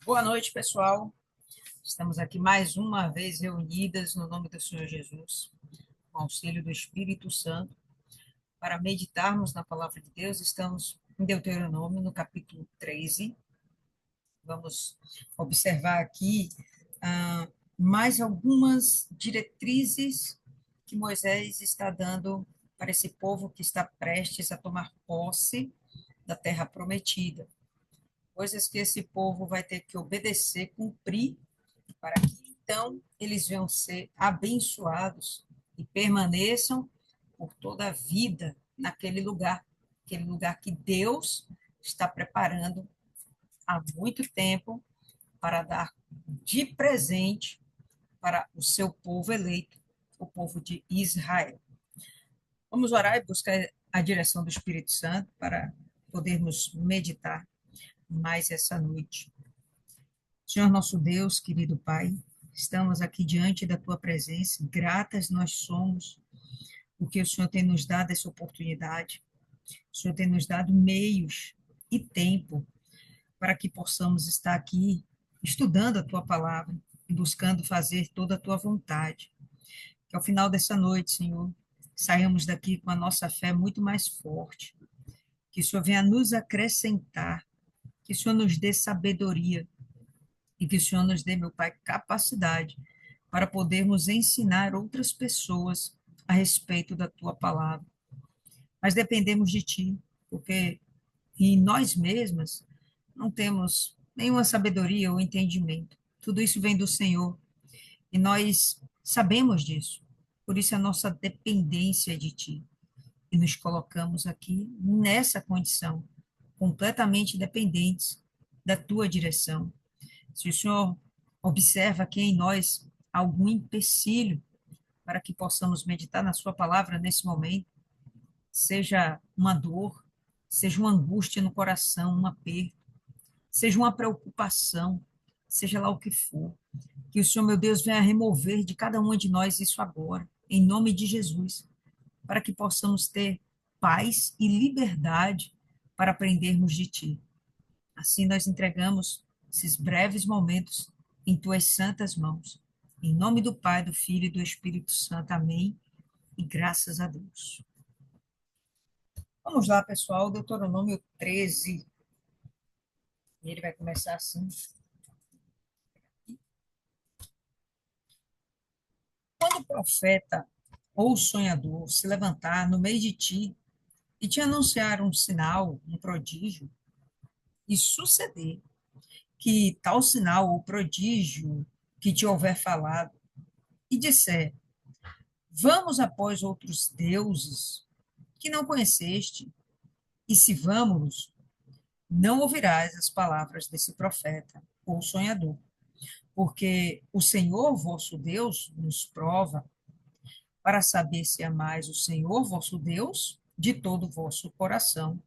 Boa noite, pessoal. Estamos aqui mais uma vez reunidas no nome do Senhor Jesus, com auxílio do Espírito Santo, para meditarmos na palavra de Deus. Estamos em Deuteronômio, no capítulo 13. Vamos observar aqui mais algumas diretrizes que Moisés está dando para esse povo que está prestes a tomar posse da terra prometida. Coisas que esse povo vai ter que obedecer, cumprir, para que então eles venham ser abençoados e permaneçam por toda a vida aquele lugar que Deus está preparando há muito tempo para dar de presente para o seu povo eleito, o povo de Israel. Vamos orar e buscar a direção do Espírito Santo para podermos meditar mais essa noite. Senhor nosso Deus, querido Pai, estamos aqui diante da Tua presença, gratas nós somos, porque o Senhor tem nos dado essa oportunidade, o Senhor tem nos dado meios e tempo para que possamos estar aqui estudando a Tua palavra e buscando fazer toda a Tua vontade. Que ao final dessa noite, Senhor, saiamos daqui com a nossa fé muito mais forte, que o Senhor venha nos acrescentar, que o Senhor nos dê sabedoria e que o Senhor nos dê, meu Pai, capacidade para podermos ensinar outras pessoas a respeito da tua palavra. Mas dependemos de ti, porque em nós mesmas não temos nenhuma sabedoria ou entendimento. Tudo isso vem do Senhor e nós sabemos disso. Por isso a nossa dependência de ti. E nos colocamos aqui nessa condição, completamente dependentes da tua direção. Se o Senhor observa aqui em nós algum empecilho para que possamos meditar na Sua palavra nesse momento, seja uma dor, seja uma angústia no coração, um aperto, seja uma preocupação, seja lá o que for, que o Senhor, meu Deus, venha remover de cada um de nós isso agora, em nome de Jesus, para que possamos ter paz e liberdade para aprendermos de Ti. Assim nós entregamos esses breves momentos em tuas santas mãos. Em nome do Pai, do Filho e do Espírito Santo. Amém. E graças a Deus. Vamos lá, pessoal. Deuteronômio 13. E ele vai começar assim. Quando o profeta ou o sonhador se levantar no meio de ti e te anunciar um sinal, um prodígio, e suceder que tal sinal ou prodígio que te houver falado, e disser: vamos após outros deuses que não conheceste, e se vamos, não ouvirás as palavras desse profeta ou sonhador, porque o Senhor vosso Deus nos prova para saber se amais o Senhor vosso Deus de todo o vosso coração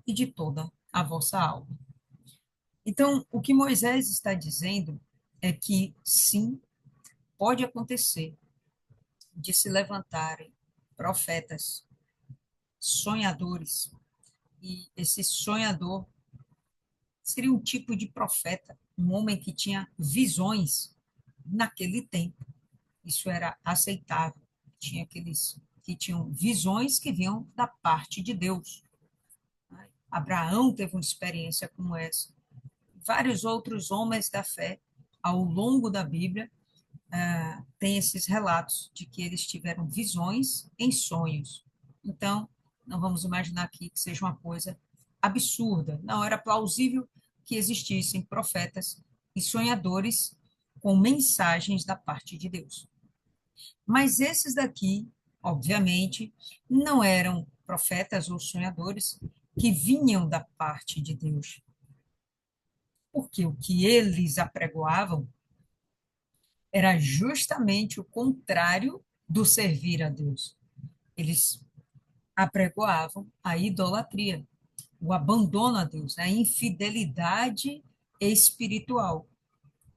e de toda a vossa alma. Então, o que Moisés está dizendo é que sim, pode acontecer de se levantarem profetas, sonhadores, e esse sonhador seria um tipo de profeta, um homem que tinha visões naquele tempo. Isso era aceitável. Tinha aqueles que tinham visões que vinham da parte de Deus. Abraão teve uma experiência como essa. Vários outros homens da fé, ao longo da Bíblia, tem esses relatos de que eles tiveram visões em sonhos. Então, não vamos imaginar aqui que seja uma coisa absurda. Não, era plausível que existissem profetas e sonhadores com mensagens da parte de Deus. Mas esses daqui, obviamente, não eram profetas ou sonhadores que vinham da parte de Deus, porque o que eles apregoavam era justamente o contrário do servir a Deus. Eles apregoavam a idolatria, o abandono a Deus, a infidelidade espiritual.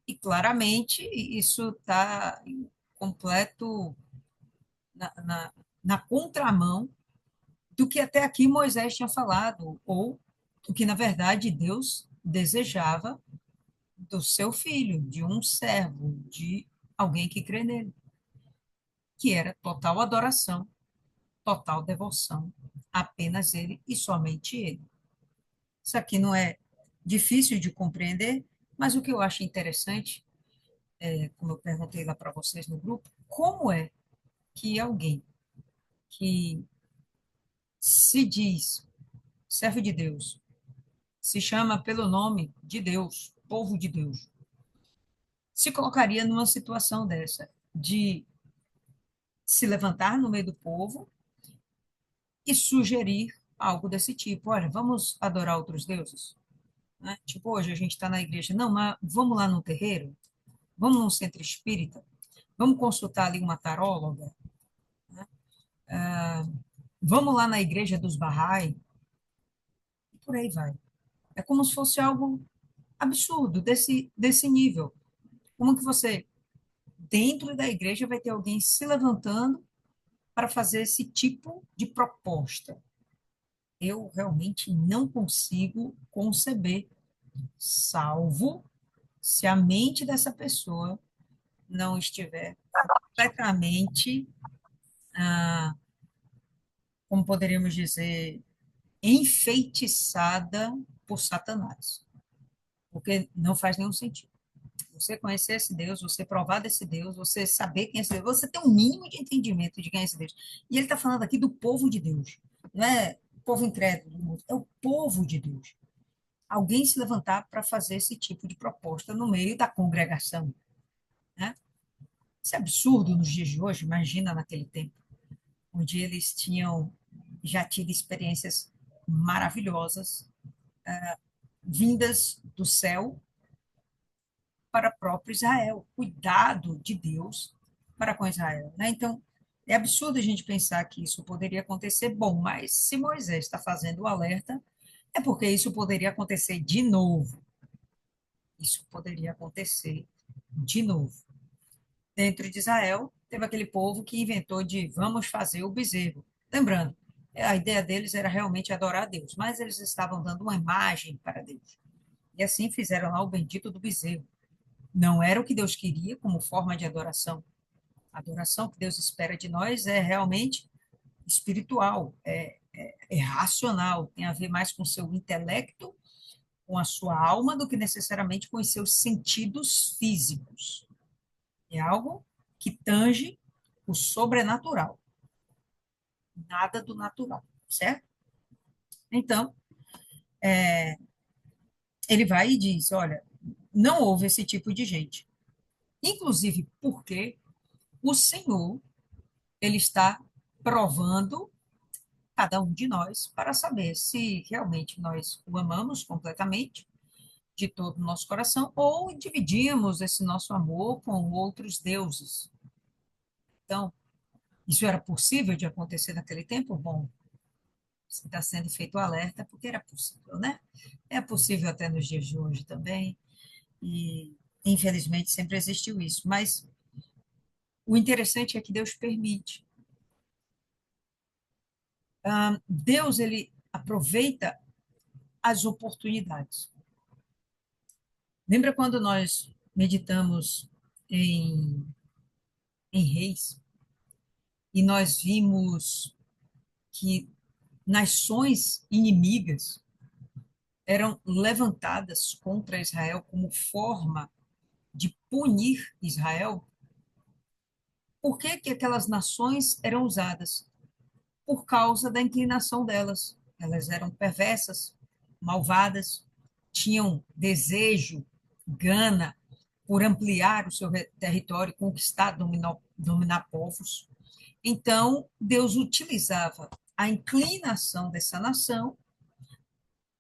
E claramente isso está em completo na contramão do que até aqui Moisés tinha falado, ou do que, na verdade, Deus desejava do seu filho, de um servo, de alguém que crê nele, que era total adoração, total devoção, apenas ele e somente ele. Isso aqui não é difícil de compreender, mas o que eu acho interessante, como eu perguntei lá para vocês no grupo, como é que alguém que se diz servo de Deus, se chama pelo nome de Deus, povo de Deus, se colocaria numa situação dessa, de se levantar no meio do povo e sugerir algo desse tipo. Olha, vamos adorar outros deuses? Né? Tipo, hoje a gente está na igreja, não, mas vamos lá no terreiro? Vamos num centro espírita? Vamos consultar ali uma taróloga? Né? Vamos lá na igreja dos Bahá'í? E por aí vai. É como se fosse algo absurdo, desse nível. Como que você, dentro da igreja, vai ter alguém se levantando para fazer esse tipo de proposta? Eu realmente não consigo conceber, salvo se a mente dessa pessoa não estiver completamente, ah, como poderíamos dizer, enfeitiçada por Satanás. Porque não faz nenhum sentido. Você conhecer esse Deus, você provar desse Deus, você saber quem é esse Deus, você ter um mínimo de entendimento de quem é esse Deus. E ele está falando aqui do povo de Deus, não é o povo incrédulo do mundo, é o povo de Deus. Alguém se levantar para fazer esse tipo de proposta no meio da congregação, né? Isso é absurdo nos dias de hoje, imagina naquele tempo, onde eles tinham já tido experiências maravilhosas, vindas do céu para o próprio Israel, cuidado de Deus para com Israel, né? Então, é absurdo a gente pensar que isso poderia acontecer. Bom, mas se Moisés está fazendo o alerta, é porque isso poderia acontecer de novo. Isso poderia acontecer de novo. Dentro de Israel, teve aquele povo que inventou de vamos fazer o bezerro. Lembrando, a ideia deles era realmente adorar a Deus, mas eles estavam dando uma imagem para Deus. E assim fizeram lá o bendito do bezerro. Não era o que Deus queria como forma de adoração. A adoração que Deus espera de nós é realmente espiritual, é racional, tem a ver mais com o seu intelecto, com a sua alma, do que necessariamente com os seus sentidos físicos. É algo que tange o sobrenatural, nada do natural, certo? Então, ele vai e diz: olha, não houve esse tipo de gente. Inclusive porque o Senhor, ele está provando cada um de nós para saber se realmente nós o amamos completamente, de todo o nosso coração, ou dividimos esse nosso amor com outros deuses. Então, isso era possível de acontecer naquele tempo? Bom, está sendo feito o alerta porque era possível, né? É possível até nos dias de hoje também, e infelizmente sempre existiu isso. Mas o interessante é que Deus permite. Deus, ele aproveita as oportunidades. Lembra quando nós meditamos em, em Reis e nós vimos que nações inimigas eram levantadas contra Israel como forma de punir Israel? Por que que aquelas nações eram usadas? Por causa da inclinação delas. Elas eram perversas, malvadas, tinham desejo, gana por ampliar o seu território, conquistar, dominar povos. Então, Deus utilizava a inclinação dessa nação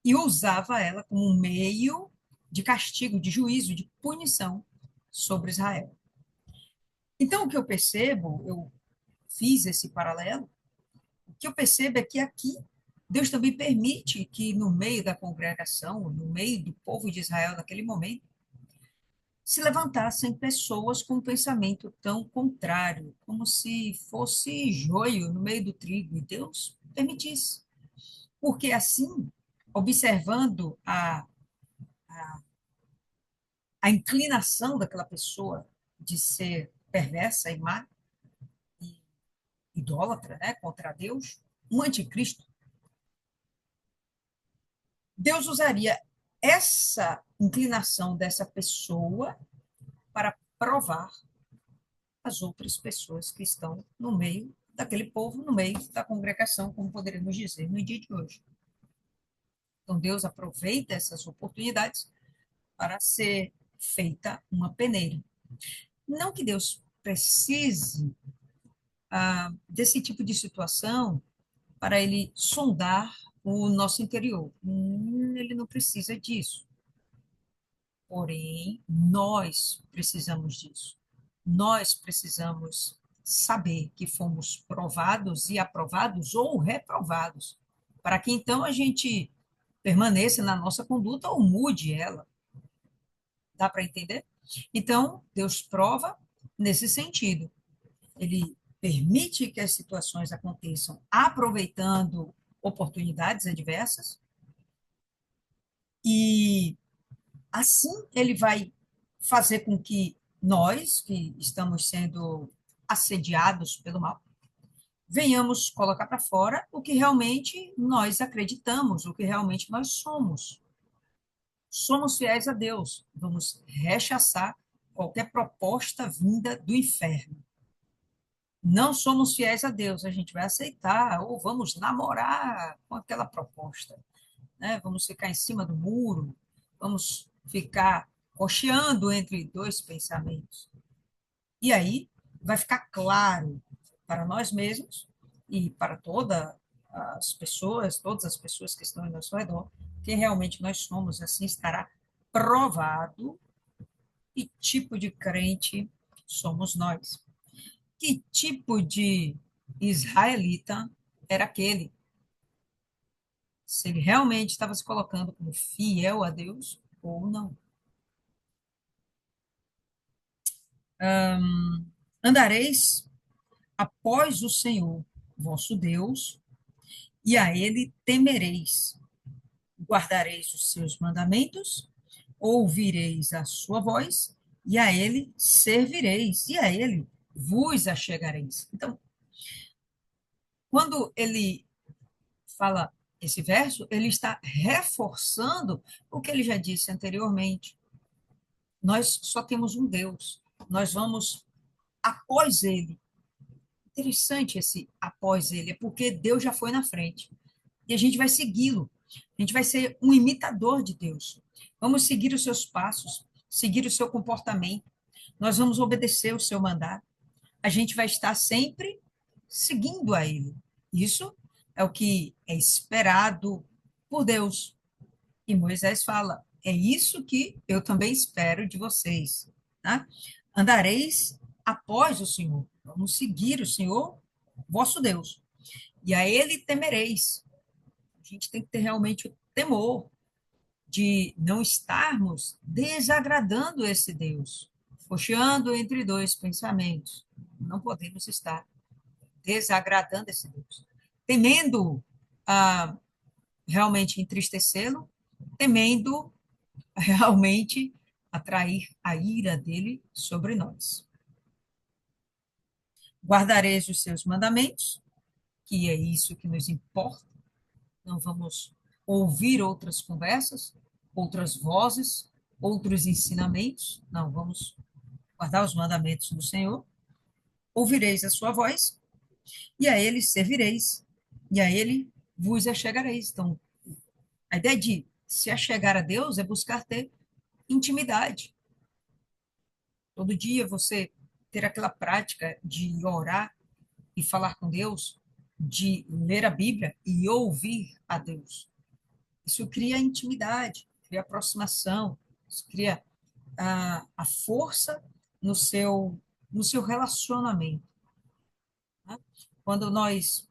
e usava ela como um meio de castigo, de juízo, de punição sobre Israel. Então, o que eu percebo, eu fiz esse paralelo, o que eu percebo é que aqui Deus também permite que no meio da congregação, no meio do povo de Israel naquele momento, se levantassem pessoas com um pensamento tão contrário, como se fosse joio no meio do trigo, e Deus permitisse. Porque assim, observando a inclinação daquela pessoa de ser perversa e má, e idólatra, né, contra Deus, um anticristo, Deus usaria essa inclinação dessa pessoa para provar as outras pessoas que estão no meio daquele povo, no meio da congregação, como poderíamos dizer no dia de hoje. Então, Deus aproveita essas oportunidades para ser feita uma peneira. Não que Deus precise desse tipo de situação para ele sondar o nosso interior. Ele não precisa disso. Porém, nós precisamos disso. Nós precisamos saber que fomos provados e aprovados ou reprovados, para que então a gente permaneça na nossa conduta ou mude ela. Dá para entender? Então, Deus prova nesse sentido. Ele permite que as situações aconteçam aproveitando oportunidades adversas e assim ele vai fazer com que nós, que estamos sendo assediados pelo mal, venhamos colocar para fora o que realmente nós acreditamos, o que realmente nós somos. Somos fiéis a Deus, vamos rechaçar qualquer proposta vinda do inferno. Não somos fiéis a Deus, a gente vai aceitar, ou vamos namorar com aquela proposta, né? Vamos ficar em cima do muro, vamos ficar cocheando entre dois pensamentos. E aí vai ficar claro para nós mesmos e para todas as pessoas que estão ao nosso redor, que realmente nós somos, assim estará provado que tipo de crente somos nós. Que tipo de israelita era aquele? Se ele realmente estava se colocando como fiel a Deus ou não. Andareis após o Senhor, vosso Deus, e a ele temereis. Guardareis os seus mandamentos, ouvireis a sua voz, e a ele servireis, e a ele vos achegareis. Então, quando ele fala esse verso, ele está reforçando o que ele já disse anteriormente. Nós só temos um Deus, nós vamos após ele. Interessante esse após ele, é porque Deus já foi na frente. E a gente vai segui-lo. A gente vai ser um imitador de Deus. Vamos seguir os seus passos, seguir o seu comportamento. Nós vamos obedecer o seu mandato. A gente vai estar sempre seguindo a ele. Isso é o que é esperado por Deus. E Moisés fala: é isso que eu também espero de vocês. Tá? Andareis após o Senhor. Vamos seguir o Senhor, vosso Deus. E a ele temereis. A gente tem que ter realmente o temor de não estarmos desagradando esse Deus, cocheando entre dois pensamentos. Não podemos estar desagradando esse Deus, temendo realmente entristecê-lo, temendo realmente atrair a ira dele sobre nós. Guardareis os seus mandamentos, que é isso que nos importa, não vamos ouvir outras conversas, outras vozes, outros ensinamentos, não, vamos guardar os mandamentos do Senhor, ouvireis a sua voz, e a ele servireis, e a ele vos achegareis. Então, a ideia de se achegar a Deus é buscar ter intimidade. Todo dia você ter aquela prática de orar e falar com Deus, de ler a Bíblia e ouvir a Deus. Isso cria intimidade, cria aproximação, isso cria a força no seu relacionamento. Né? Quando nós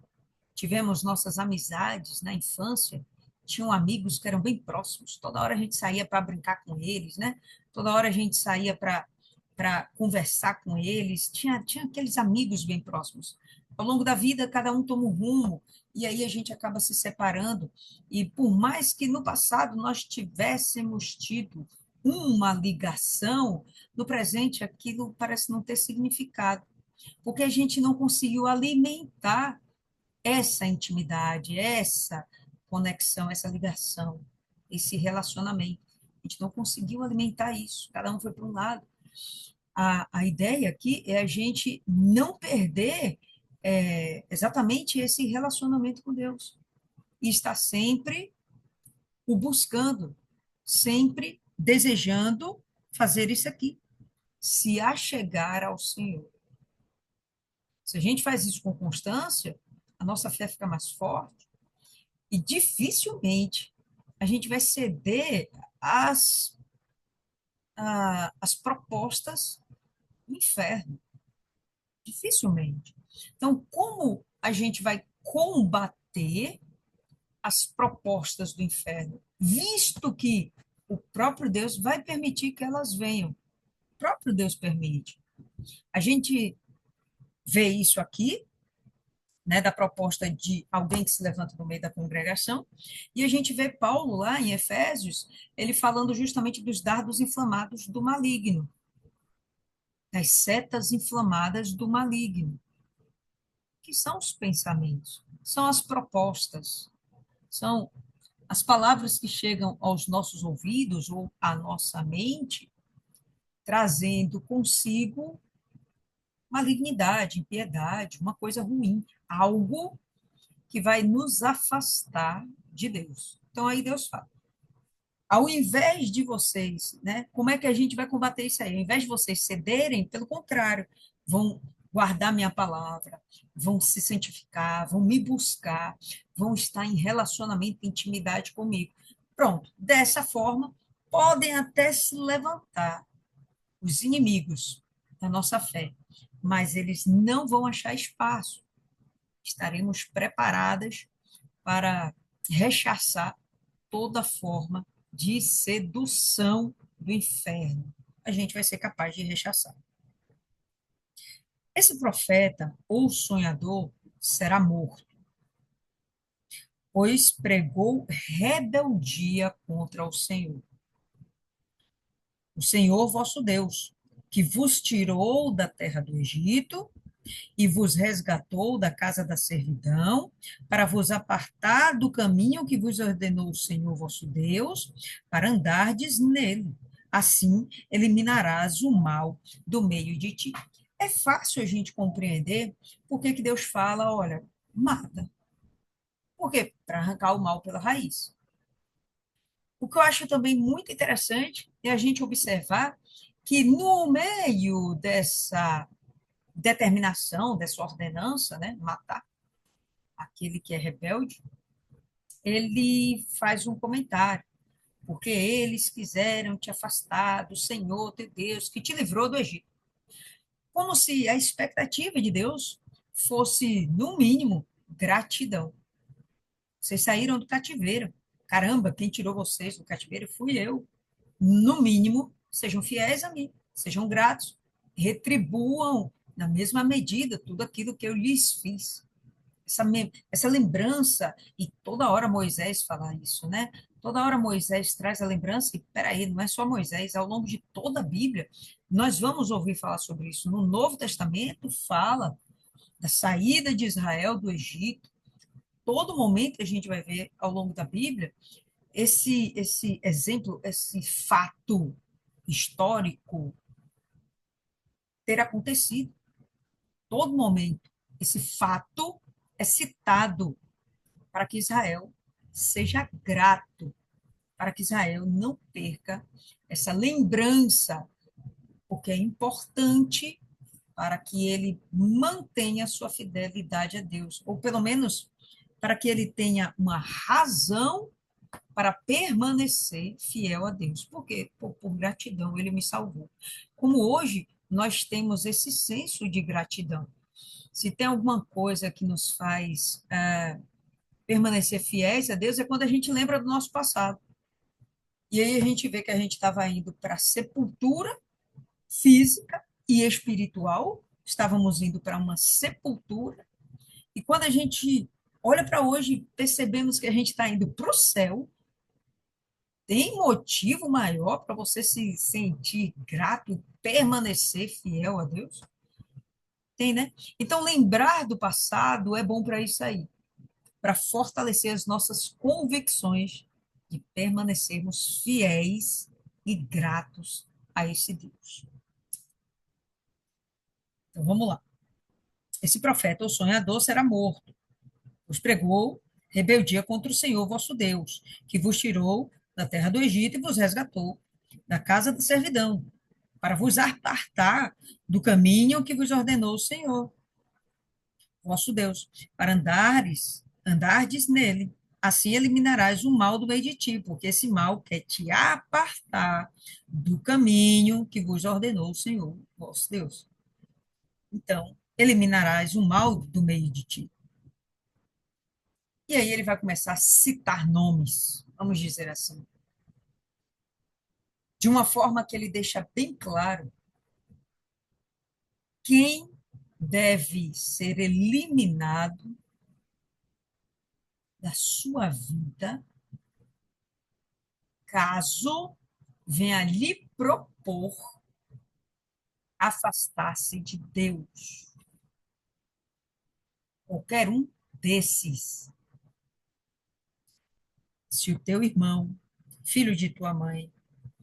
tivemos nossas amizades na infância, tinham amigos que eram bem próximos, toda hora a gente saía para brincar com eles, né? Toda hora a gente saía para conversar com eles, tinha aqueles amigos bem próximos. Ao longo da vida, cada um toma um rumo, e aí a gente acaba se separando. E por mais que no passado nós tivéssemos tido uma ligação, no presente aquilo parece não ter significado, porque a gente não conseguiu alimentar essa intimidade, essa conexão, essa ligação, esse relacionamento. A gente não conseguiu alimentar isso, cada um foi para um lado. A ideia aqui é a gente não perder exatamente esse relacionamento com Deus e estar sempre o buscando, sempre desejando fazer isso aqui, se achegar ao Senhor. Se a gente faz isso com constância, a nossa fé fica mais forte e dificilmente a gente vai ceder às, às propostas do inferno. Dificilmente. Então, como a gente vai combater as propostas do inferno, visto que o próprio Deus vai permitir que elas venham? O próprio Deus permite. A gente vê isso aqui, né, da proposta de alguém que se levanta no meio da congregação, e a gente vê Paulo lá em Efésios, ele falando justamente dos dardos inflamados do maligno, das setas inflamadas do maligno, que são os pensamentos, são as propostas, são as palavras que chegam aos nossos ouvidos ou à nossa mente, trazendo consigo malignidade, impiedade, uma coisa ruim, algo que vai nos afastar de Deus. Então aí Deus fala: ao invés de vocês, né, como é que a gente vai combater isso aí? Ao invés de vocês cederem, pelo contrário, vão guardar minha palavra, vão se santificar, vão me buscar, vão estar em relacionamento, intimidade comigo. Pronto, dessa forma, podem até se levantar os inimigos da nossa fé, mas eles não vão achar espaço. Estaremos preparadas para rechaçar toda forma de sedução do inferno. A gente vai ser capaz de rechaçar. Esse profeta ou sonhador será morto, pois pregou rebeldia contra o Senhor vosso Deus, que vos tirou da terra do Egito e vos resgatou da casa da servidão, para vos apartar do caminho que vos ordenou o Senhor vosso Deus, para andardes nele. Assim eliminarás o mal do meio de ti. É fácil a gente compreender por que que Deus fala, olha, mata. Por quê? Para arrancar o mal pela raiz. O que eu acho também muito interessante é a gente observar que no meio dessa determinação, dessa ordenança, né, matar aquele que é rebelde, ele faz um comentário, porque eles quiseram te afastar do Senhor teu Deus, que te livrou do Egito. Como se a expectativa de Deus fosse, no mínimo, gratidão. Vocês saíram do cativeiro. Caramba, quem tirou vocês do cativeiro fui eu. No mínimo, sejam fiéis a mim, sejam gratos, retribuam na mesma medida tudo aquilo que eu lhes fiz. Essa lembrança, e toda hora Moisés fala isso, né? Toda hora Moisés traz a lembrança, e peraí, não é só Moisés, ao longo de toda a Bíblia, nós vamos ouvir falar sobre isso. No Novo Testamento, fala da saída de Israel do Egito. Todo momento a gente vai ver ao longo da Bíblia esse exemplo, esse fato histórico ter acontecido. Todo momento, esse fato é citado para que Israel seja grato, para que Israel não perca essa lembrança, porque é importante para que ele mantenha sua fidelidade a Deus, ou pelo menos para que ele tenha uma razão para permanecer fiel a Deus. Porque por gratidão ele me salvou. Como hoje nós temos esse senso de gratidão. Se tem alguma coisa que nos faz permanecer fiéis a Deus é quando a gente lembra do nosso passado. E aí a gente vê que a gente estava indo para a sepultura física e espiritual, estávamos indo para uma sepultura, e quando a gente olha para hoje, percebemos que a gente está indo para o céu, Tem motivo maior para você se sentir grato e permanecer fiel a Deus? Tem, né? Então, lembrar do passado é bom para isso aí, para fortalecer as nossas convicções de permanecermos fiéis e gratos a esse Deus. Então, vamos lá. Esse profeta, o sonhador, será morto, pois pregou rebeldia contra o Senhor vosso Deus, que vos tirou da terra do Egito e vos resgatou da casa da servidão, para vos apartar do caminho que vos ordenou o Senhor, vosso Deus, para andardes nele. Assim eliminarás o mal do meio de ti, porque esse mal quer te apartar do caminho que vos ordenou o Senhor, vosso Deus. Então, eliminarás o mal do meio de ti. E aí ele vai começar a citar nomes, vamos dizer assim, de uma forma que ele deixa bem claro quem deve ser eliminado da sua vida caso venha lhe propor afastar-se de Deus. Qualquer um desses. Se o teu irmão, filho de tua mãe,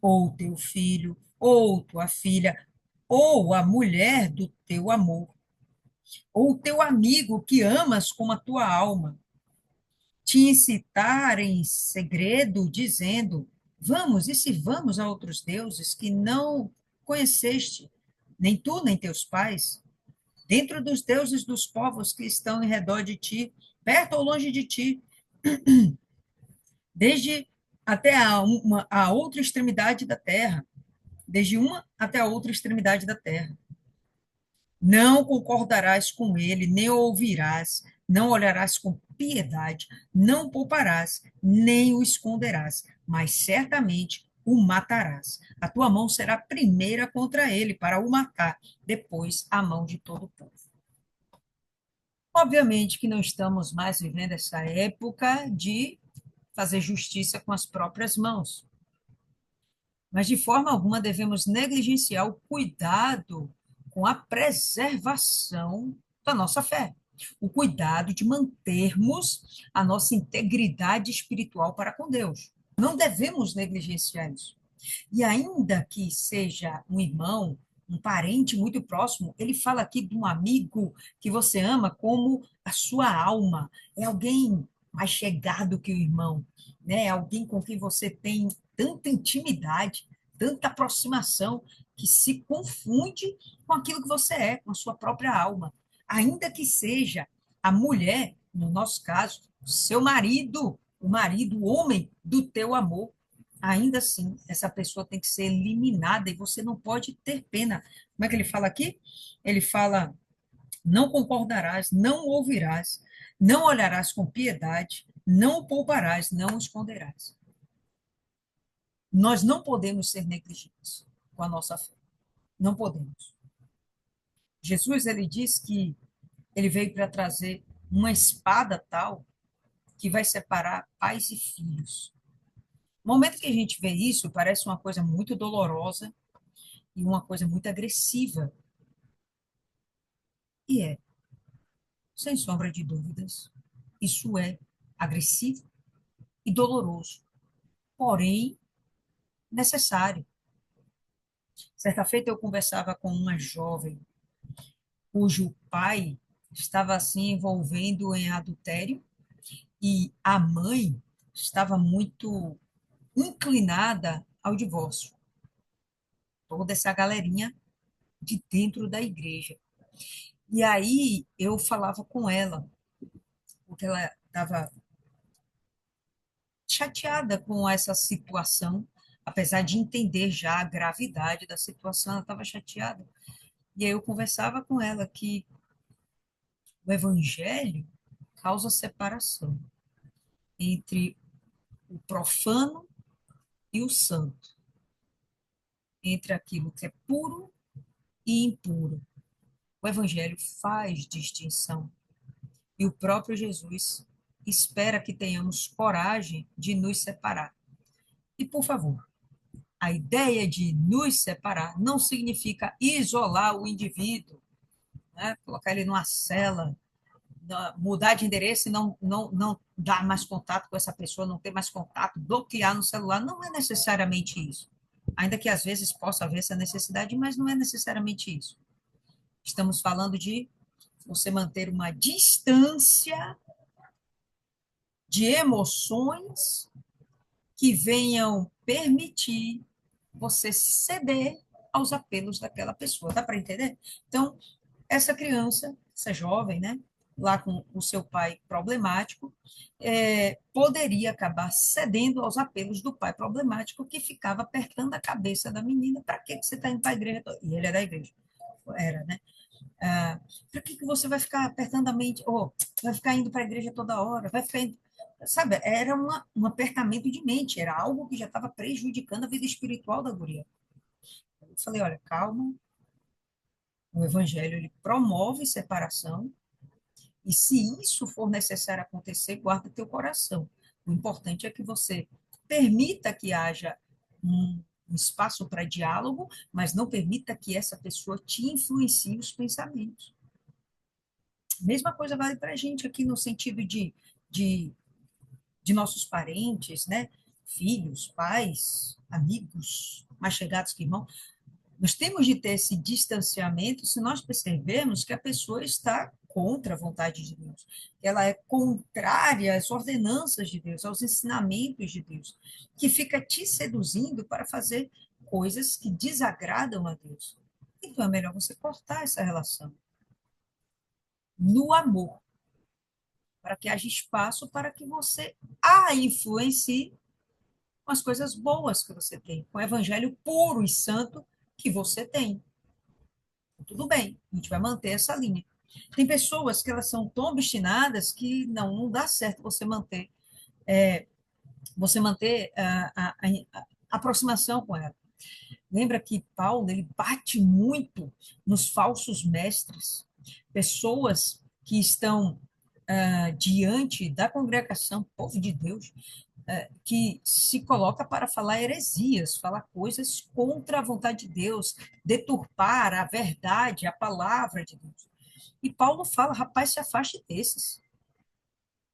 ou teu filho, ou tua filha, ou a mulher do teu amor, ou teu amigo que amas como a tua alma, te incitar em segredo, dizendo: vamos, e se vamos a outros deuses que não conheceste, nem tu, nem teus pais, dentro dos deuses dos povos que estão em redor de ti, perto ou longe de ti, desde até a outra extremidade da terra, desde uma até a outra extremidade da terra. Não concordarás com ele, nem ouvirás, não olharás com piedade, não pouparás, nem o esconderás, mas certamente o matarás. A tua mão será a primeira contra ele para o matar, depois a mão de todo o povo. Obviamente que não estamos mais vivendo essa época de fazer justiça com as próprias mãos, mas de forma alguma devemos negligenciar o cuidado com a preservação da nossa fé, o cuidado de mantermos a nossa integridade espiritual para com Deus. Não devemos negligenciar isso. E ainda que seja um irmão, um parente muito próximo, ele fala aqui de um amigo que você ama como a sua alma. É alguém mais chegado que o irmão, né? É alguém com quem você tem tanta intimidade, tanta aproximação, que se confunde com aquilo que você é, com a sua própria alma. Ainda que seja a mulher, no nosso caso, seu marido, o homem do teu amor, ainda assim, essa pessoa tem que ser eliminada e você não pode ter pena. Como é que ele fala aqui? Ele fala: não concordarás, não ouvirás, não olharás com piedade, não o pouparás, não o esconderás. Nós não podemos ser negligentes com a nossa fé. Não podemos. Jesus, ele diz que ele veio para trazer uma espada tal que vai separar pais e filhos. No momento que a gente vê isso, parece uma coisa muito dolorosa e uma coisa muito agressiva. E é, sem sombra de dúvidas, isso é agressivo e doloroso, porém necessário. Certa feita eu conversava com uma jovem cujo pai estava se envolvendo em adultério e a mãe estava muito inclinada ao divórcio. Toda essa galerinha de dentro da igreja. E aí eu falava com ela, porque ela estava chateada com essa situação, apesar de entender já a gravidade da situação, ela estava chateada. E aí eu conversava com ela que o evangelho causa separação entre o profano e o santo, entre aquilo que é puro e impuro. O evangelho faz distinção. E o próprio Jesus espera que tenhamos coragem de nos separar. E, por favor, a ideia de nos separar não significa isolar o indivíduo, né? Colocar ele numa cela, mudar de endereço e não dar mais contato com essa pessoa, não ter mais contato, bloquear no celular. Não é necessariamente isso. Ainda que às vezes possa haver essa necessidade, mas não é necessariamente isso. Estamos falando de você manter uma distância de emoções que venham permitir você ceder aos apelos daquela pessoa. Dá para entender? Então, essa criança, essa jovem, né, lá com o seu pai problemático, poderia acabar cedendo aos apelos do pai problemático que ficava apertando a cabeça da menina. Para que você está indo para a igreja? E ele é da igreja. Era, né? Ah, para que você vai ficar apertando a mente? Ou vai ficar indo para a igreja toda hora? Vai ficar indo... Sabe, era um apertamento de mente, era algo que já estava prejudicando a vida espiritual da guria. Eu falei, olha, calma, o evangelho ele promove separação, e se isso for necessário acontecer, guarda teu coração. O importante é que você permita que haja um espaço para diálogo, mas não permita que essa pessoa te influencie os pensamentos. Mesma coisa vale para a gente aqui no sentido de, de nossos parentes, né? Filhos, pais, amigos, mais chegados que irmãos. Nós temos de ter esse distanciamento se nós percebermos que a pessoa está contra a vontade de Deus, que ela é contrária às ordenanças de Deus, aos ensinamentos de Deus, que fica te seduzindo para fazer coisas que desagradam a Deus. Então é melhor você cortar essa relação no amor, para que haja espaço para que você a influencie com as coisas boas que você tem, com o evangelho puro e santo que você tem. Tudo bem, a gente vai manter essa linha. Tem pessoas que elas são tão obstinadas que não dá certo você manter a aproximação com ela. Lembra que Paulo ele bate muito nos falsos mestres, pessoas que estão diante da congregação, povo de Deus, que se coloca para falar heresias, falar coisas contra a vontade de Deus, deturpar a verdade, a palavra de Deus. E Paulo fala, rapaz, se afaste desses.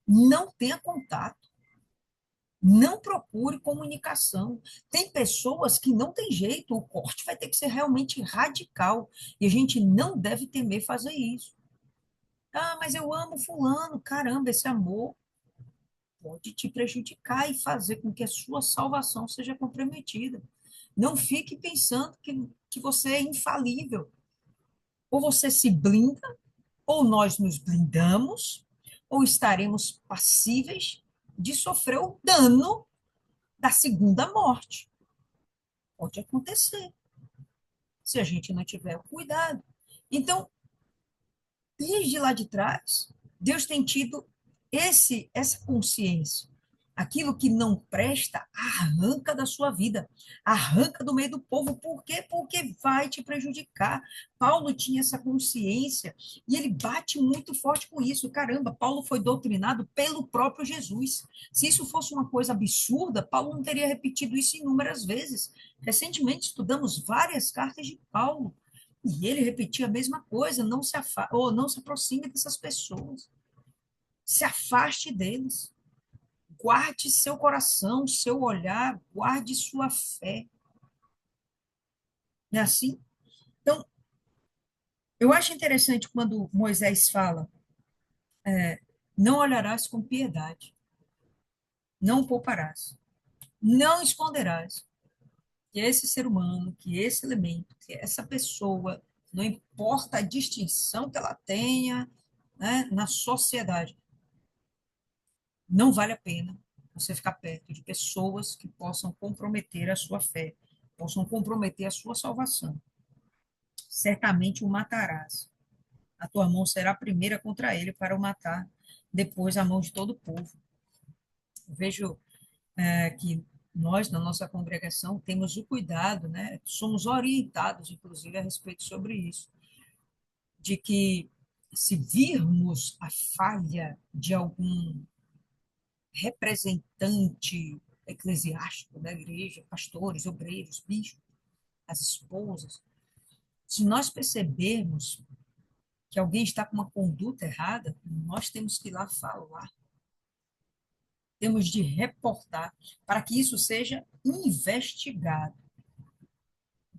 Não tenha contato. Não procure comunicação. Tem pessoas que não tem jeito, o corte vai ter que ser realmente radical. E a gente não deve temer fazer isso. Ah, mas eu amo fulano. Caramba, esse amor pode te prejudicar e fazer com que a sua salvação seja comprometida. Não fique pensando que você é infalível. Ou você se blinda, ou nós nos blindamos, ou estaremos passíveis de sofrer o dano da segunda morte. Pode acontecer, se a gente não tiver cuidado. Então, desde lá de trás, Deus tem tido essa consciência. Aquilo que não presta, arranca da sua vida, arranca do meio do povo. Por quê? Porque vai te prejudicar. Paulo tinha essa consciência e ele bate muito forte com isso. Caramba, Paulo foi doutrinado pelo próprio Jesus. Se isso fosse uma coisa absurda, Paulo não teria repetido isso inúmeras vezes. Recentemente estudamos várias cartas de Paulo. E ele repetia a mesma coisa, ou não se aproxime dessas pessoas. Se afaste deles. Guarde seu coração, seu olhar, guarde sua fé. Não é assim? Então, eu acho interessante quando Moisés fala: não olharás com piedade, não pouparás, não esconderás que esse ser humano, que esse elemento, que essa pessoa, não importa a distinção que ela tenha, né, na sociedade, não vale a pena você ficar perto de pessoas que possam comprometer a sua fé, possam comprometer a sua salvação. Certamente o matarás. A tua mão será a primeira contra ele para o matar, depois a mão de todo o povo. Eu vejo que nós, na nossa congregação, temos o cuidado, né? Somos orientados, inclusive, a respeito sobre isso, de que se virmos a falha de algum representante eclesiástico da igreja, pastores, obreiros, bispos, as esposas, se nós percebermos que alguém está com uma conduta errada, nós temos que ir lá falar, temos de reportar para que isso seja investigado.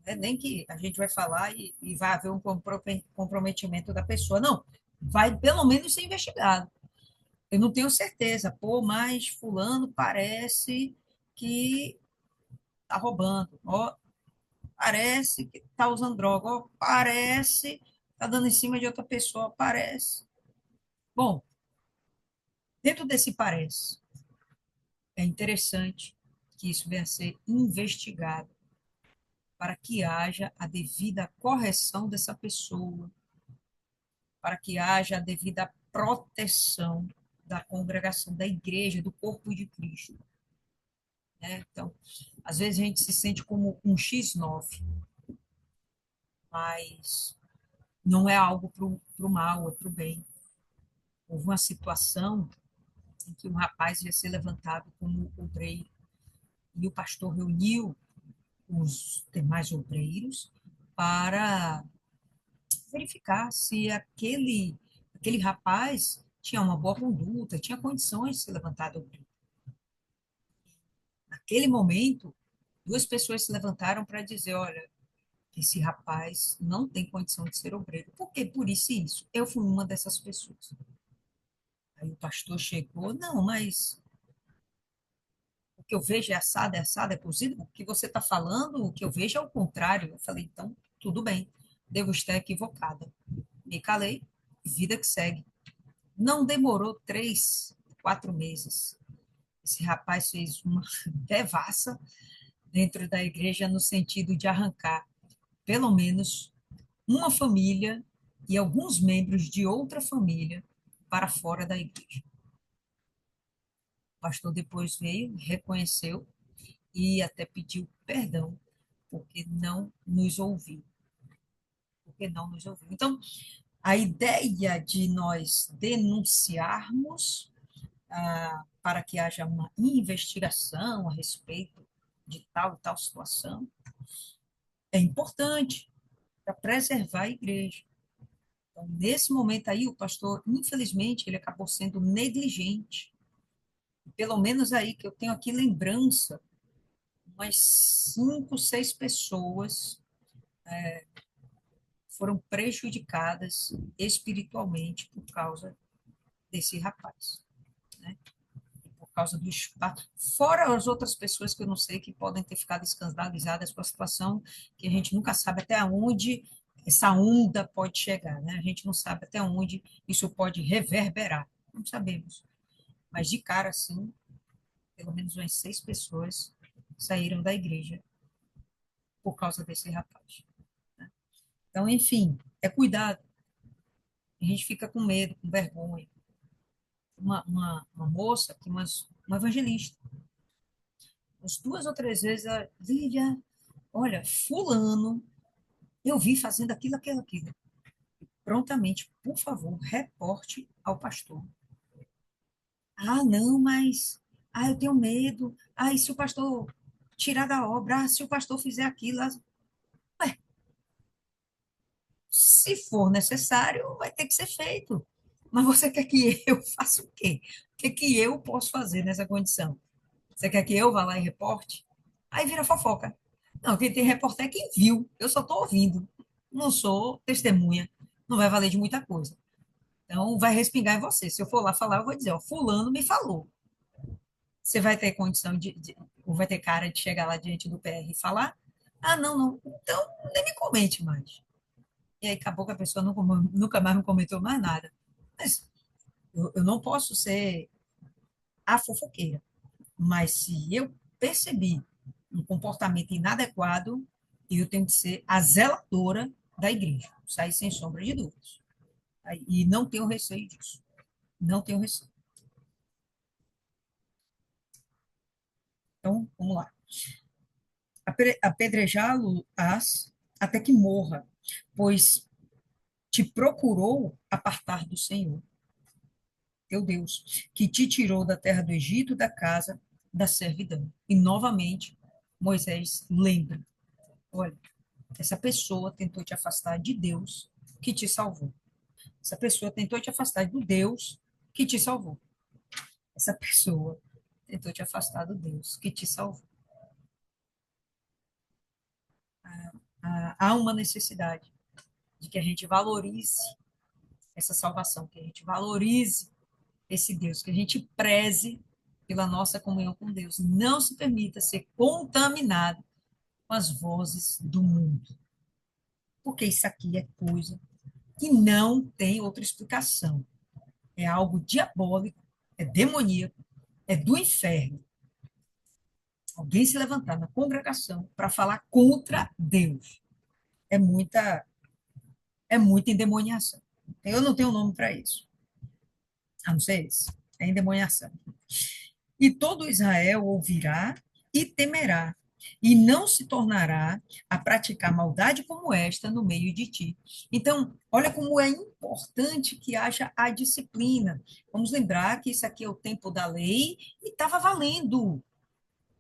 Né? Nem que a gente vai falar e vai haver um comprometimento da pessoa. Não, vai pelo menos ser investigado. Eu não tenho certeza, pô, mas fulano parece que está roubando, ó, parece que está usando droga, ó, parece que está dando em cima de outra pessoa, parece. Bom, dentro desse parece, é interessante que isso venha a ser investigado para que haja a devida correção dessa pessoa, para que haja a devida proteção da congregação, da igreja, do corpo de Cristo. Né? Então, às vezes a gente se sente como um X9, mas não é algo para o mal, é para o bem. Houve uma situação em que um rapaz ia ser levantado como obreiro, e o pastor reuniu os demais obreiros para verificar se aquele rapaz tinha uma boa conduta, tinha condições de ser levantado obreiro. Naquele momento, duas pessoas se levantaram para dizer: olha, esse rapaz não tem condição de ser obreiro. Por quê? Por isso e isso. Eu fui uma dessas pessoas. Aí o pastor chegou: não, mas o que eu vejo é assado, é cozido. O que você está falando, o que eu vejo é o contrário. Eu falei: então, tudo bem, devo estar equivocada. Me calei, vida que segue. Não demorou 3, 4 meses. Esse rapaz fez uma devassa dentro da igreja no sentido de arrancar pelo menos uma família e alguns membros de outra família para fora da igreja. O pastor depois veio, reconheceu e até pediu perdão porque não nos ouviu. Porque não nos ouviu. Então, a ideia de nós denunciarmos para que haja uma investigação a respeito de tal e tal situação é importante para preservar a igreja. Então, nesse momento aí, o pastor, infelizmente, ele acabou sendo negligente. Pelo menos aí que eu tenho aqui lembrança, umas 5, 6 pessoas foram prejudicadas espiritualmente por causa desse rapaz, né? Por causa do espaço. Fora as outras pessoas que eu não sei que podem ter ficado escandalizadas com a situação, que a gente nunca sabe até onde essa onda pode chegar, né? A gente não sabe até onde isso pode reverberar. Não sabemos. Mas de cara, assim, pelo menos umas 6 pessoas saíram da igreja por causa desse rapaz. Né? Então, enfim, é cuidado. A gente fica com medo, com vergonha. Uma moça, uma evangelista, umas 2 ou 3 vezes, ela, Lívia, olha, fulano, eu vi fazendo aquilo, aquilo, aquilo. Prontamente, por favor, reporte ao pastor. Ah, não, mas eu tenho medo. Ah, e se o pastor tirar da obra? Ah, se o pastor fizer aquilo? Ué, se for necessário, vai ter que ser feito. Mas você quer que eu faça o quê? O que que eu posso fazer nessa condição? Você quer que eu vá lá e reporte? Aí vira fofoca. Não, quem tem que reportar é quem viu. Eu só estou ouvindo. Não sou testemunha. Não vai valer de muita coisa. Então, vai respingar em você. Se eu for lá falar, eu vou dizer, ó, fulano me falou. Você vai ter condição ou vai ter cara de chegar lá diante do PR e falar? Ah, não, não. Então, nem me comente mais. E aí acabou que a pessoa nunca mais me comentou mais nada. Mas eu não posso ser a fofoqueira. Mas se eu percebi um comportamento inadequado, eu tenho que ser a zeladora da igreja. Sair sem sombra de dúvidas. E não tenho receio disso. Não tenho receio. Então, vamos lá. Apedrejá-lo-ás até que morra, pois te procurou apartar do Senhor, teu Deus, que te tirou da terra do Egito, da casa da servidão. E, novamente, Moisés lembra: olha, essa pessoa tentou te afastar de Deus que te salvou. Essa pessoa tentou te afastar do Deus que te salvou. Essa pessoa tentou te afastar do Deus que te salvou. Há uma necessidade de que a gente valorize essa salvação, que a gente valorize esse Deus, que a gente preze pela nossa comunhão com Deus. Não se permita ser contaminado com as vozes do mundo, porque isso aqui é coisa que não tem outra explicação. É algo diabólico, é demoníaco, é do inferno. Alguém se levantar na congregação para falar contra Deus é muita endemoniação. Eu não tenho nome para isso, a não ser esse. É endemoniação. E todo Israel ouvirá e temerá, e não se tornará a praticar maldade como esta no meio de ti. Então, olha como é importante que haja a disciplina. Vamos lembrar que isso aqui é o tempo da lei e estava valendo.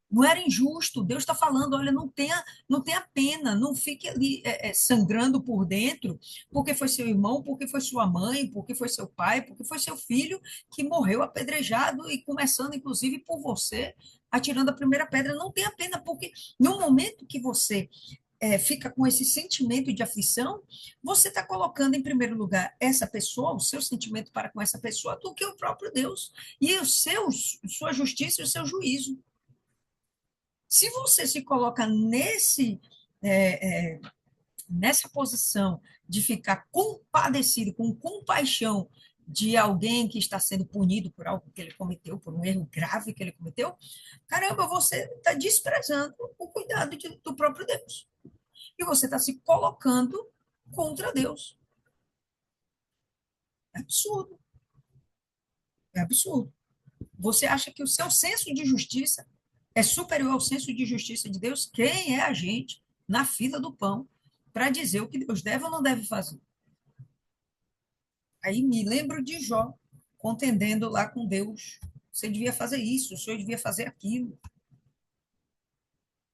Não era injusto. Deus está falando, olha, não tenha pena, não fique ali sangrando por dentro, porque foi seu irmão, porque foi sua mãe, porque foi seu pai, porque foi seu filho que morreu apedrejado e começando, inclusive, por você, atirando a primeira pedra. Não tenha pena, porque no momento que você fica com esse sentimento de aflição, você está colocando em primeiro lugar essa pessoa, o seu sentimento para com essa pessoa, do que o próprio Deus. E sua justiça e o seu juízo. Se você se coloca nessa posição de ficar compadecido, com compaixão de alguém que está sendo punido por algo que ele cometeu, por um erro grave que ele cometeu, caramba, você está desprezando o cuidado do próprio Deus. E você está se colocando contra Deus. É absurdo. É absurdo. Você acha que o seu senso de justiça é superior ao senso de justiça de Deus? Quem é a gente na fila do pão para dizer o que Deus deve ou não deve fazer? Aí me lembro de Jó, contendendo lá com Deus. Você devia fazer isso, o senhor devia fazer aquilo.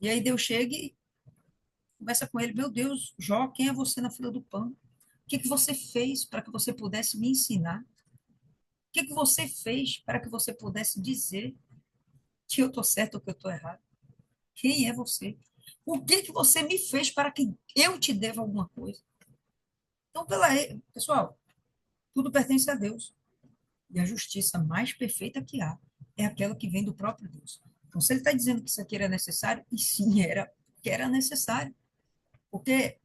E aí Deus chega e conversa com ele: meu Deus, Jó, quem é você na fila do pão? O que você fez para que você pudesse me ensinar? O que você fez para que você pudesse dizer que eu estou certo ou que eu estou errado? Quem é você? O que você me fez para que eu te deva alguma coisa? Então, pessoal, tudo pertence a Deus. E a justiça mais perfeita que há é aquela que vem do próprio Deus. Então, se ele está dizendo que isso aqui era necessário, e sim, que era necessário. Porque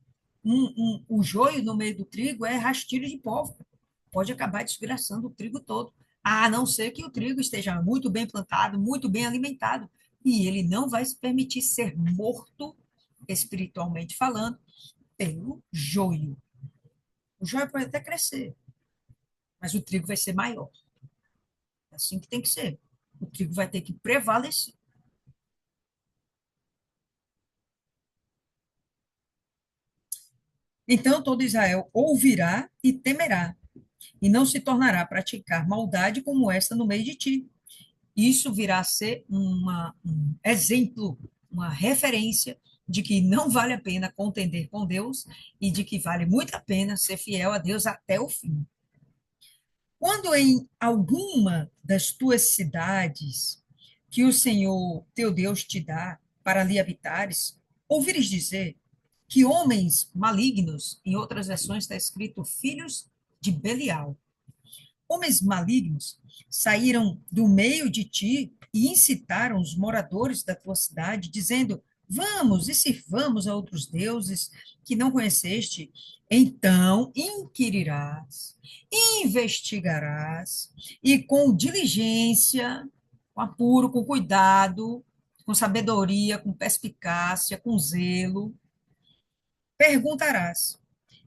o joio no meio do trigo é rastilho de pólvora. Pode acabar desgraçando o trigo todo. A não ser que o trigo esteja muito bem plantado, muito bem alimentado. E ele não vai se permitir ser morto, espiritualmente falando, pelo joio. O joio pode até crescer, mas o trigo vai ser maior. É assim que tem que ser. O trigo vai ter que prevalecer. Então todo Israel ouvirá e temerá, e não se tornará a praticar maldade como esta no meio de ti. Isso virá a ser um exemplo, uma referência de que não vale a pena contender com Deus e de que vale muito a pena ser fiel a Deus até o fim. Quando em alguma das tuas cidades que o Senhor teu Deus te dá para ali habitares, ouvires dizer que homens malignos, em outras versões está escrito filhos de Belial, homens malignos saíram do meio de ti e incitaram os moradores da tua cidade, dizendo: vamos e sirvamos a outros deuses que não conheceste. Então inquirirás, investigarás, e com diligência, com apuro, com cuidado, com sabedoria, com perspicácia, com zelo, perguntarás.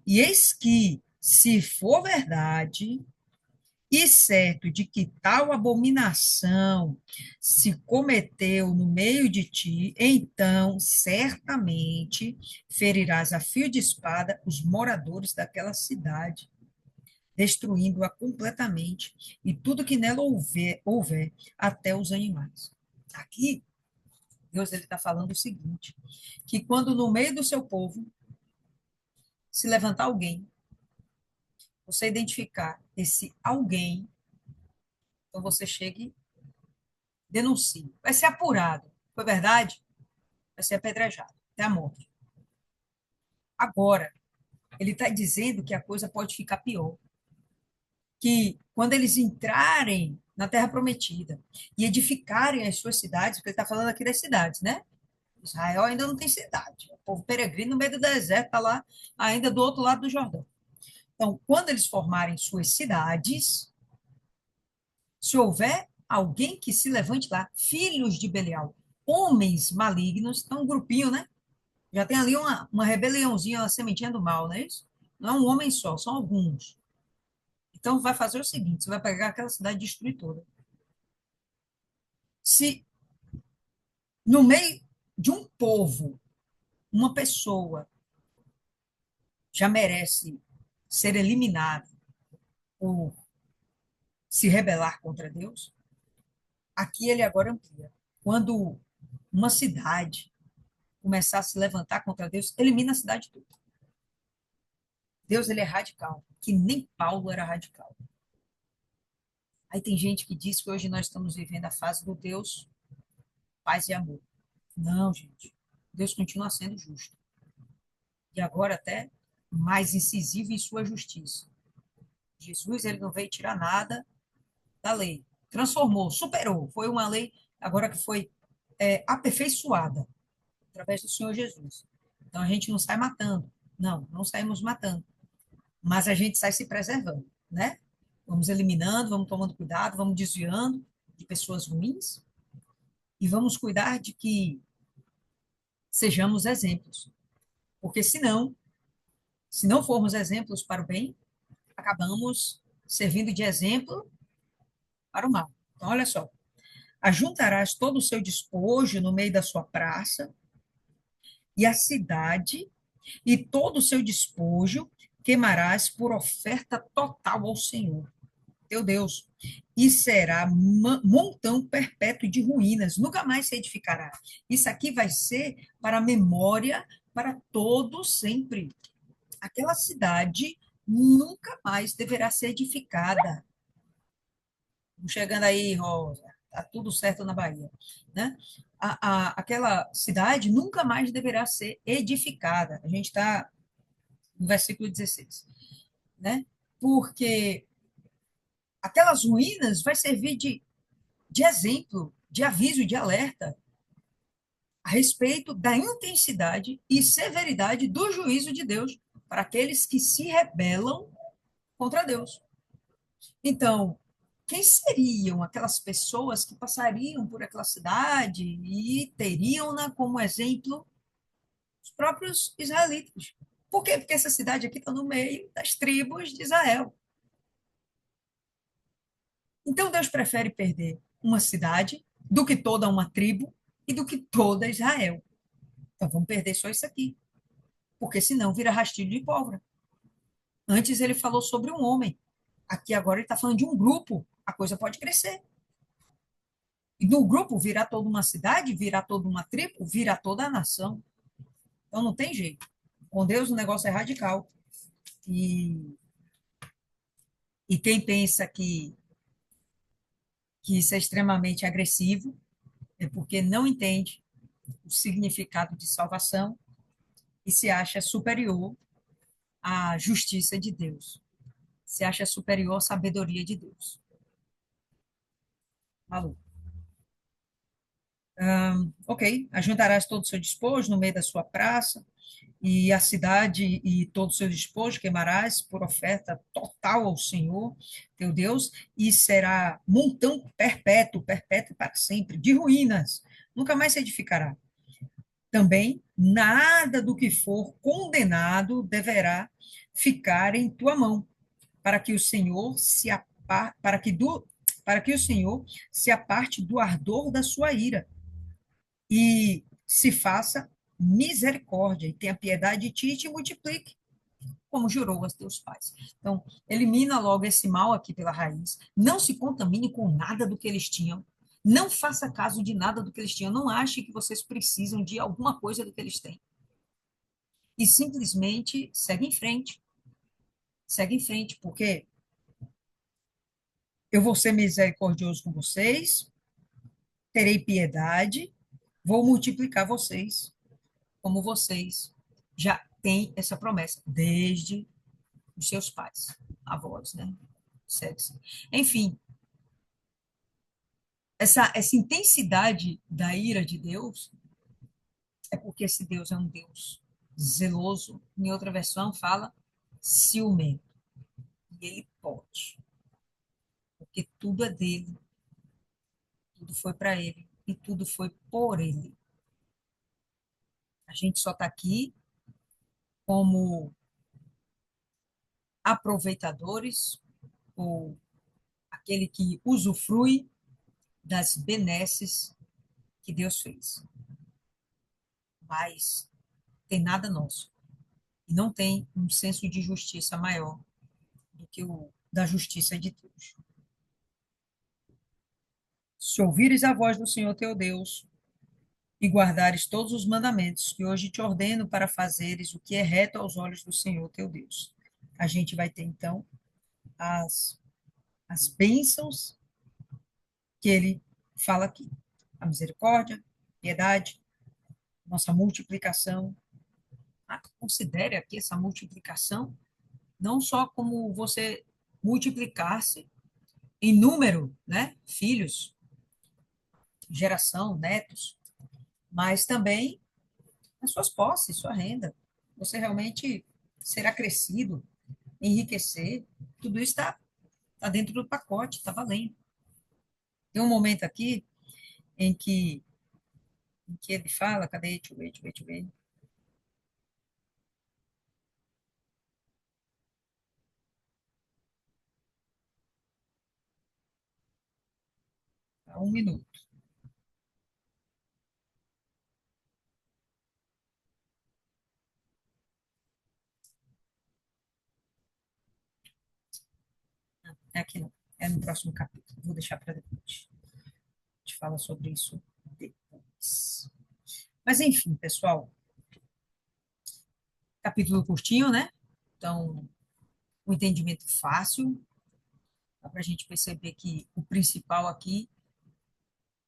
E eis que, se for verdade, e certo de que tal abominação se cometeu no meio de ti, então certamente ferirás a fio de espada os moradores daquela cidade, destruindo-a completamente, e tudo que nela houver, até os animais. Aqui, Deus ele está falando o seguinte, que quando no meio do seu povo se levantar alguém, você identificar esse alguém, então você chegue, denuncie. Vai ser apurado. Foi verdade? Vai ser apedrejado até a morte. Agora, ele está dizendo que a coisa pode ficar pior. Que quando eles entrarem na Terra Prometida e edificarem as suas cidades, porque ele está falando aqui das cidades, né? Israel ainda não tem cidade. O povo peregrino no meio do deserto, está lá ainda do outro lado do Jordão. Então, quando eles formarem suas cidades, se houver alguém que se levante lá, filhos de Belial, homens malignos, é um grupinho, né? Já tem ali uma rebeliãozinha, uma sementinha do mal, não é isso? Não é um homem só, são alguns. Então, vai fazer o seguinte: você vai pegar aquela cidade e destruir toda. Se no meio de um povo, uma pessoa já merece ser eliminada por se rebelar contra Deus, aqui ele agora amplia. Quando uma cidade começar a se levantar contra Deus, elimina a cidade toda. Deus ele é radical, que nem Paulo era radical. Aí tem gente que diz que hoje nós estamos vivendo a fase do Deus, paz e amor. Não, gente. Deus continua sendo justo. E agora até mais incisivo em sua justiça. Jesus ele não veio tirar nada da lei. Transformou, superou. Foi uma lei agora que foi aperfeiçoada através do Senhor Jesus. Então a gente não sai matando. Não, não saímos matando. Mas a gente sai se preservando, né? Vamos eliminando, vamos tomando cuidado, vamos desviando de pessoas ruins e vamos cuidar de que sejamos exemplos. Porque senão, se não formos exemplos para o bem, acabamos servindo de exemplo para o mal. Então, olha só. Ajuntarás todo o seu despojo no meio da sua praça, e a cidade e todo o seu despojo queimarás por oferta total ao Senhor, teu Deus, e será montão perpétuo de ruínas, nunca mais se edificará. Isso aqui vai ser para a memória para todo sempre. Aquela cidade nunca mais deverá ser edificada. Chegando aí, Rosa, tá tudo certo na Bahia, né? Aquela cidade nunca mais deverá ser edificada. A gente está no versículo 16, né? Porque aquelas ruínas vai servir de exemplo, de aviso, de alerta a respeito da intensidade e severidade do juízo de Deus para aqueles que se rebelam contra Deus. Então, quem seriam aquelas pessoas que passariam por aquela cidade e teriam-na como exemplo os próprios israelitas? Por quê? Porque essa cidade aqui está no meio das tribos de Israel. Então, Deus prefere perder uma cidade do que toda uma tribo e do que toda Israel. Então, vamos perder só isso aqui, porque senão vira rastilho de pólvora. Antes ele falou sobre um homem, aqui agora ele está falando de um grupo. A coisa pode crescer. E do grupo virar toda uma cidade, virar toda uma tribo, virar toda a nação. Então não tem jeito. Com Deus o negócio é radical. E, e quem pensa que isso é extremamente agressivo é porque não entende o significado de salvação e se acha superior à justiça de Deus. Se acha superior à sabedoria de Deus. Malu. Ok, ajuntarás todo o seu despojo no meio da sua praça, e a cidade e todo o seu despojo queimarás por oferta total ao Senhor, teu Deus, e será montão perpétuo, perpétuo para sempre, de ruínas, nunca mais se edificará. Também nada do que for condenado deverá ficar em tua mão, para que o Senhor se apa, para que o Senhor se aparte do ardor da sua ira e se faça misericórdia e tenha piedade de ti e te multiplique, como jurou aos teus pais. Então, elimina logo esse mal aqui pela raiz, não se contamine com nada do que eles tinham, Não faça caso de nada do que eles tinham. Não ache que vocês precisam de alguma coisa do que eles têm. E simplesmente segue em frente. Segue em frente, porque eu vou ser misericordioso com vocês, terei piedade, vou multiplicar vocês, como vocês já têm essa promessa, desde os seus pais, avós, né? Sexo. Enfim, essa intensidade da ira de Deus é porque esse Deus é um Deus zeloso. Em outra versão fala ciumento. E ele pode, porque tudo é dele, tudo foi para ele e tudo foi por ele. A gente só está aqui como aproveitadores ou aquele que usufrui das benesses que Deus fez. Mas tem nada nosso. E não tem um senso de justiça maior do que o da justiça de Deus. Se ouvires a voz do Senhor teu Deus e guardares todos os mandamentos que hoje te ordeno para fazeres o que é reto aos olhos do Senhor teu Deus. A gente vai ter, então, as, as bênçãos que ele fala aqui. A misericórdia, piedade, nossa multiplicação. Considere aqui essa multiplicação não só como você multiplicar-se em número, né, filhos, geração, netos, mas também as suas posses, sua renda. Você realmente será crescido, enriquecer, tudo isso tá dentro do pacote, está valendo. Tem um momento aqui em que ele fala, cadê? Deixa eu ver, deixa eu ver, deixa eu ver. Tá, um minuto. É aqui não. É no próximo capítulo. Vou deixar para depois. A gente fala sobre isso depois. Mas enfim, pessoal, capítulo curtinho, né? Então, um entendimento fácil, dá para a gente perceber que o principal aqui,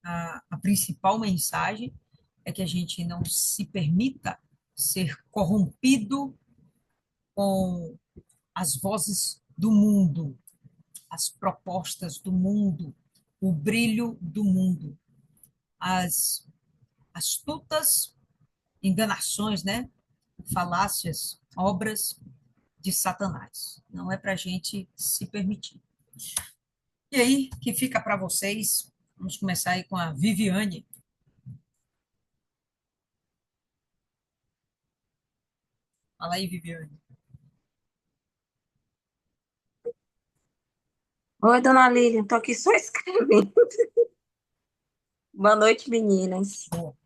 a principal mensagem é que a gente não se permita ser corrompido com as vozes do mundo, as propostas do mundo, o brilho do mundo, as astutas enganações, né? Falácias, obras de Satanás. Não é para a gente se permitir. E aí, que fica para vocês? Vamos começar aí com a Viviane. Fala aí, Viviane. Oi, dona Lilian, tô aqui só escrevendo. Boa noite, meninas. Boa.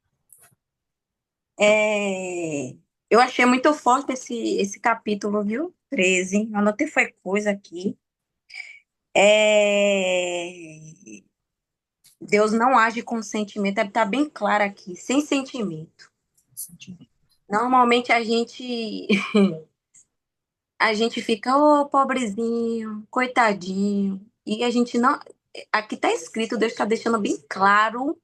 É, Eu achei muito forte esse capítulo, viu? 13. Eu anotei foi coisa aqui. É... Deus não age com sentimento, deve estar bem claro aqui, sem sentimento. Sentimento. Normalmente a gente fica, ô, pobrezinho, coitadinho. E a gente não. Aqui tá escrito, Deus está deixando bem claro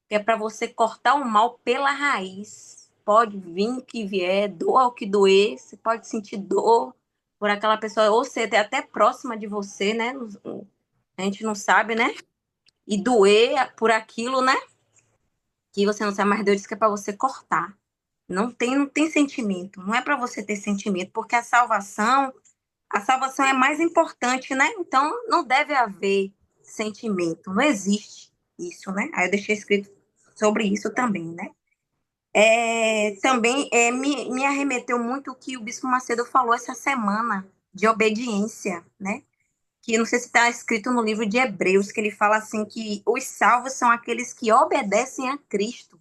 que é para você cortar o mal pela raiz. Pode vir o que vier, doa o que doer, você pode sentir dor por aquela pessoa, ou ser até próxima de você, né? A gente não sabe, né? E doer por aquilo, né? Que você não sabe, mas Deus diz que é para você cortar. Não tem sentimento, não é para você ter sentimento, porque a salvação é mais importante, né? Então não deve haver sentimento, não existe isso, né? Aí eu deixei escrito sobre isso também, né? Também me arremeteu muito o que o Bispo Macedo falou essa semana de obediência, né? Que não sei se está escrito no livro de Hebreus, que ele fala assim que os salvos são aqueles que obedecem a Cristo.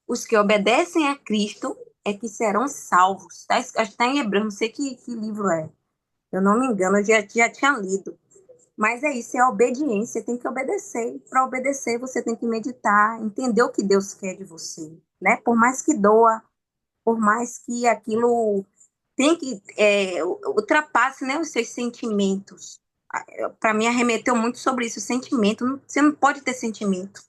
Os que obedecem a Cristo é que serão salvos. Acho que está em Hebreus, não sei que livro é. Eu não me engano, eu já tinha lido. Mas é isso, é a obediência, tem que obedecer. Para obedecer, você tem que meditar, entender o que Deus quer de você, né? Por mais que doa, por mais que aquilo tem que ultrapasse, né, os seus sentimentos. Para mim, arremeteu muito sobre isso, sentimento. Você não pode ter sentimento.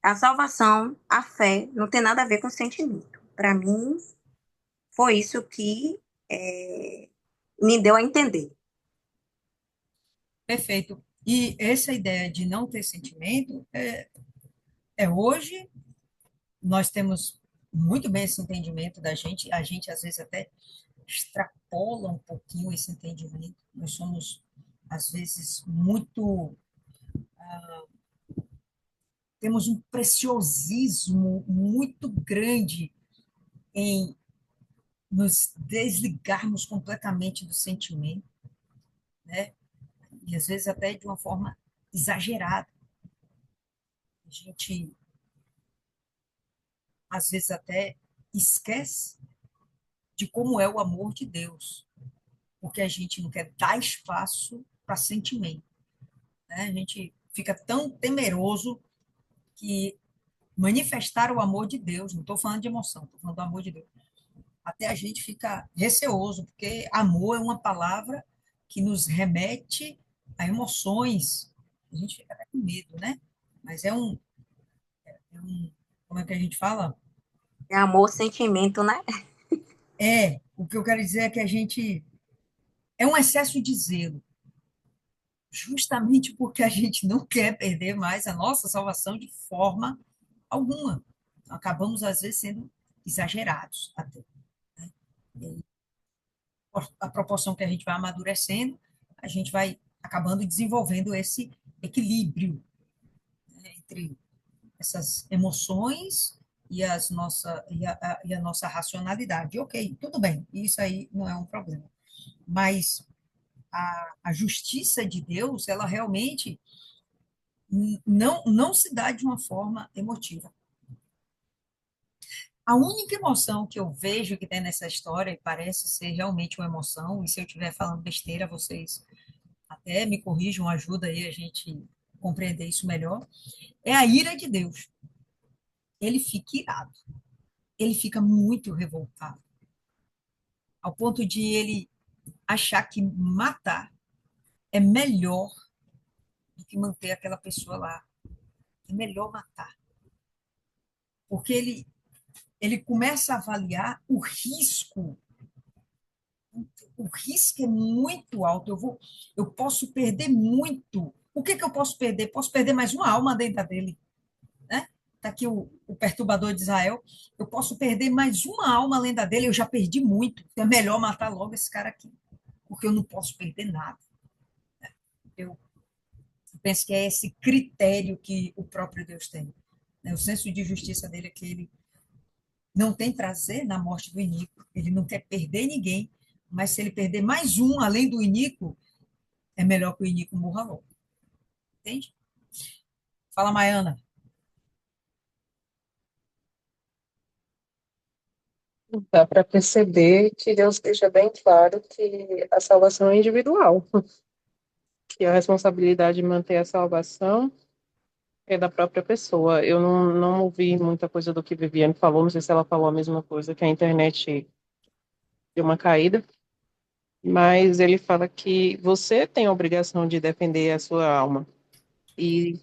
A salvação, a fé, não tem nada a ver com sentimento. Para mim, foi isso que me deu a entender. Perfeito. E essa ideia de não ter sentimento é hoje nós temos muito bem esse entendimento da gente, a gente às vezes até extrapola um pouquinho esse entendimento. Nós somos às vezes muito temos um preciosismo muito grande em nos desligarmos completamente do sentimento, né? E às vezes até de uma forma exagerada. A gente às vezes até esquece de como é o amor de Deus, porque a gente não quer dar espaço para sentimento, né? A gente fica tão temeroso que manifestar o amor de Deus, não estou falando de emoção, estou falando do amor de Deus, até a gente fica receoso, porque amor é uma palavra que nos remete a emoções. A gente fica até com medo, né? Mas como é que a gente fala? É amor, sentimento, né? O que eu quero dizer é que a gente é um excesso de zelo, justamente porque a gente não quer perder mais a nossa salvação de forma alguma. Acabamos, às vezes, sendo exagerados até. Né? A proporção que a gente vai amadurecendo, a gente vai acabando desenvolvendo esse equilíbrio, né, entre essas emoções e a nossa racionalidade. Ok, tudo bem, isso aí não é um problema. Mas a justiça de Deus, ela realmente não se dá de uma forma emotiva. A única emoção que eu vejo que tem nessa história, e parece ser realmente uma emoção, e se eu estiver falando besteira, vocês até me corrijam, ajuda aí a gente compreender isso melhor, é a ira de Deus. Ele fica irado, ele fica muito revoltado, ao ponto de ele achar que matar é melhor do que manter aquela pessoa lá. É melhor matar. Porque ele começa a avaliar o risco é muito alto, eu posso perder muito. O que eu posso perder? Posso perder mais uma alma dentro dele, né? Está aqui o perturbador de Israel. Eu posso perder mais uma alma além da dele, eu já perdi muito. Então é melhor matar logo esse cara aqui, porque eu não posso perder nada. Eu penso que é esse critério que o próprio Deus tem. Né? O senso de justiça dele é que ele não tem prazer na morte do iníquo, ele não quer perder ninguém, mas se ele perder mais um além do iníquo, é melhor que o iníquo morra logo. Entende? Fala, Maiana. Dá para perceber que Deus deixa bem claro que a salvação é individual, que a responsabilidade de manter a salvação é da própria pessoa. Eu não ouvi muita coisa do que Viviane falou, não sei se ela falou a mesma coisa, que a internet deu uma caída, mas ele fala que você tem a obrigação de defender a sua alma e,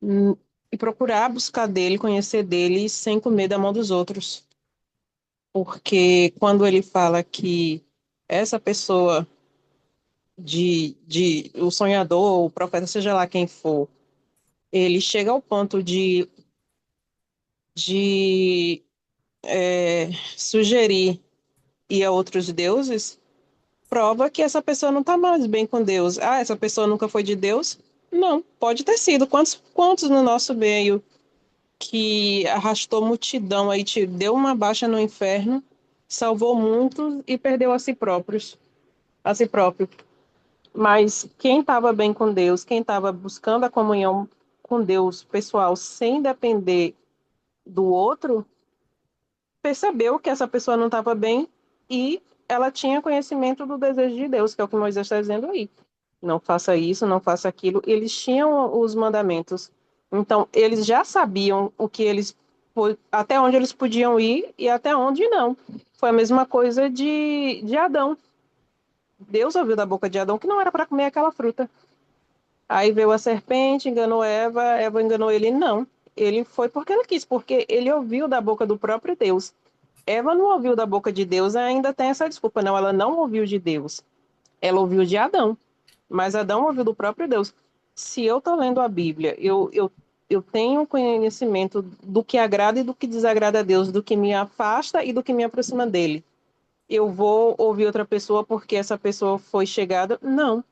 hum, e procurar buscar dele, conhecer dele, sem comer da mão dos outros. Porque quando ele fala que essa pessoa o sonhador, o profeta, seja lá quem for, ele chega ao ponto de sugerir ir a outros deuses, prova que essa pessoa não está mais bem com Deus. Ah, essa pessoa nunca foi de Deus? Não, pode ter sido. Quantos no nosso meio que arrastou multidão aí, te deu uma baixa no inferno, salvou muitos e perdeu a si próprio. Mas quem estava bem com Deus, quem estava buscando a comunhão com Deus pessoal sem depender do outro, percebeu que essa pessoa não estava bem e ela tinha conhecimento do desejo de Deus, que é o que Moisés está dizendo aí. não faça isso, não faça aquilo. Eles tinham os mandamentos. Então, eles já sabiam o que até onde eles podiam ir e até onde não. Foi a mesma coisa de Adão. Deus ouviu da boca de Adão que não era para comer aquela fruta. Aí veio a serpente, enganou Eva, Eva enganou ele. Não, ele foi porque ele quis, porque ele ouviu da boca do próprio Deus. Eva não ouviu da boca de Deus, ainda tem essa desculpa. Não, ela não ouviu de Deus. Ela ouviu de Adão, mas Adão ouviu do próprio Deus. Se eu estou lendo a Bíblia, eu tenho conhecimento do que agrada e do que desagrada a Deus, do que me afasta e do que me aproxima dele. Eu vou ouvir outra pessoa porque essa pessoa foi chegada? Não.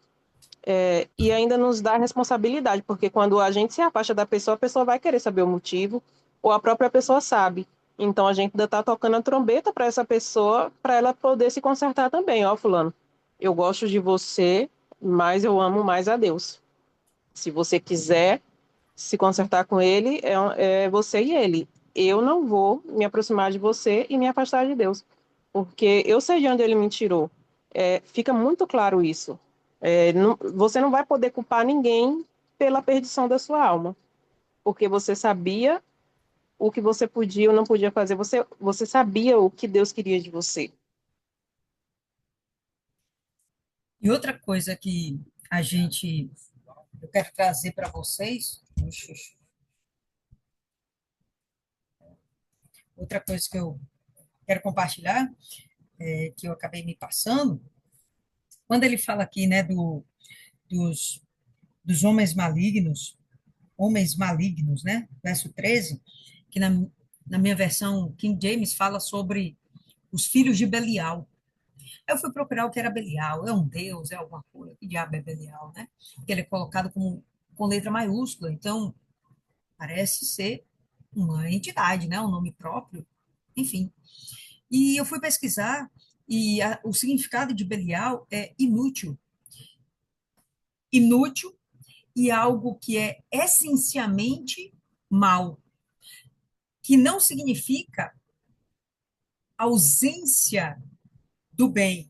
E ainda nos dá responsabilidade, porque quando a gente se afasta da pessoa, a pessoa vai querer saber o motivo, ou a própria pessoa sabe. Então a gente ainda está tocando a trombeta para essa pessoa, para ela poder se consertar também. Ó, fulano, eu gosto de você, mas eu amo mais a Deus. Se você quiser se consertar com ele, é você e ele. Eu não vou me aproximar de você e me afastar de Deus, porque eu sei de onde ele me tirou. Fica muito claro isso. Você não vai poder culpar ninguém pela perdição da sua alma, porque você sabia o que você podia ou não podia fazer, você sabia o que Deus queria de você. E outra coisa que eu quero trazer para vocês, outra coisa que eu quero compartilhar, que eu acabei me passando, quando ele fala aqui, né, dos, dos homens malignos, né, verso 13, que na minha versão King James fala sobre os filhos de Belial. Eu fui procurar o que era Belial. É um deus, é alguma coisa. Que diabo é Belial, né? Porque ele é colocado com letra maiúscula. Então, parece ser uma entidade, né? Um nome próprio. Enfim. E eu fui pesquisar e o significado de Belial é inútil. Inútil e algo que é essencialmente mal, que não significa ausência do bem,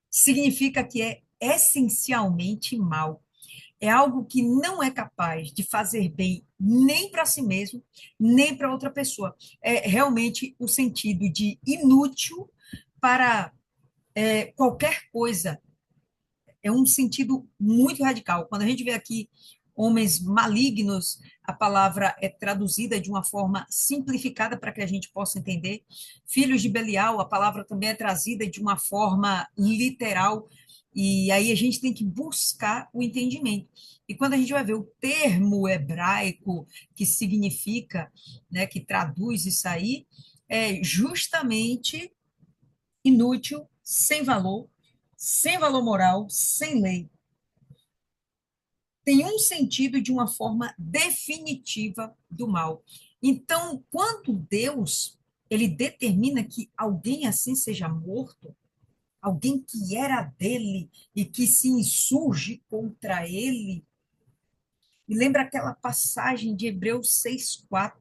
significa que é essencialmente mal. É algo que não é capaz de fazer bem nem para si mesmo, nem para outra pessoa. É realmente o sentido de inútil para qualquer coisa. É um sentido muito radical. Quando a gente vê aqui homens malignos, a palavra é traduzida de uma forma simplificada para que a gente possa entender. Filhos de Belial, a palavra também é trazida de uma forma literal, e aí a gente tem que buscar o entendimento. E quando a gente vai ver o termo hebraico que significa, né, que traduz isso aí, é justamente inútil, sem valor moral, sem lei. Tem um sentido de uma forma definitiva do mal. Então, quando Deus ele determina que alguém assim seja morto, alguém que era dele e que se insurge contra ele, me lembra aquela passagem de Hebreus 6:4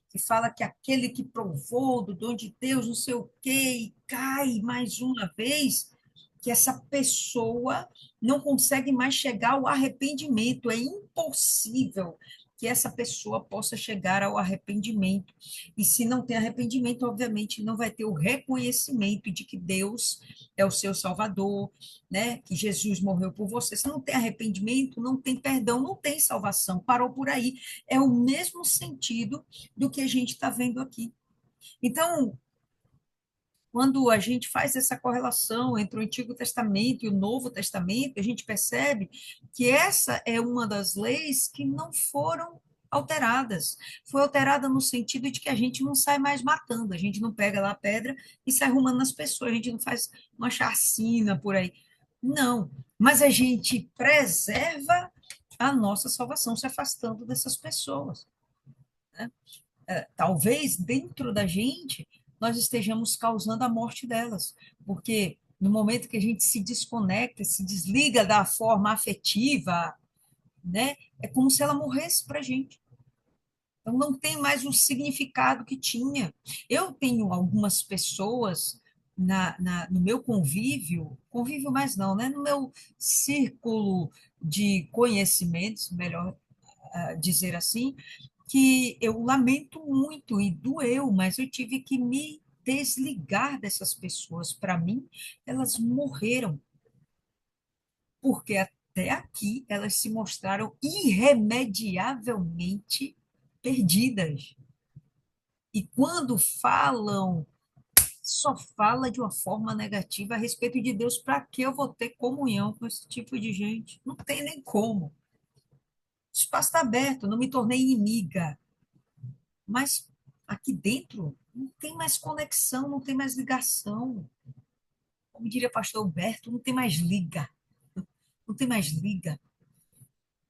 que fala que aquele que provou do dom de Deus, não sei o quê, e cai mais uma vez, que essa pessoa não consegue mais chegar ao arrependimento. É impossível que essa pessoa possa chegar ao arrependimento. E se não tem arrependimento, obviamente não vai ter o reconhecimento de que Deus é o seu Salvador, né? Que Jesus morreu por você. Se não tem arrependimento, não tem perdão, não tem salvação. Parou por aí. É o mesmo sentido do que a gente está vendo aqui. Então, quando a gente faz essa correlação entre o Antigo Testamento e o Novo Testamento, a gente percebe que essa é uma das leis que não foram alteradas. Foi alterada no sentido de que a gente não sai mais matando, a gente não pega lá a pedra e sai arrumando nas pessoas, a gente não faz uma chacina por aí. Não, mas a gente preserva a nossa salvação se afastando dessas pessoas, né? Talvez dentro da gente nós estejamos causando a morte delas, porque no momento que a gente se desconecta, se desliga da forma afetiva, né, é como se ela morresse para a gente. Então não tem mais o significado que tinha. Eu tenho algumas pessoas no meu convívio mais não, né? No meu círculo de conhecimentos, melhor dizer assim, que eu lamento muito e doeu, mas eu tive que me desligar dessas pessoas. Para mim, elas morreram, porque até aqui elas se mostraram irremediavelmente perdidas. E quando falam, só fala de uma forma negativa a respeito de Deus. Para que eu vou ter comunhão com esse tipo de gente? Não tem nem como. O espaço está aberto, não me tornei inimiga. Mas aqui dentro não tem mais conexão, não tem mais ligação. Como diria o pastor Alberto, não tem mais liga. Não tem mais liga.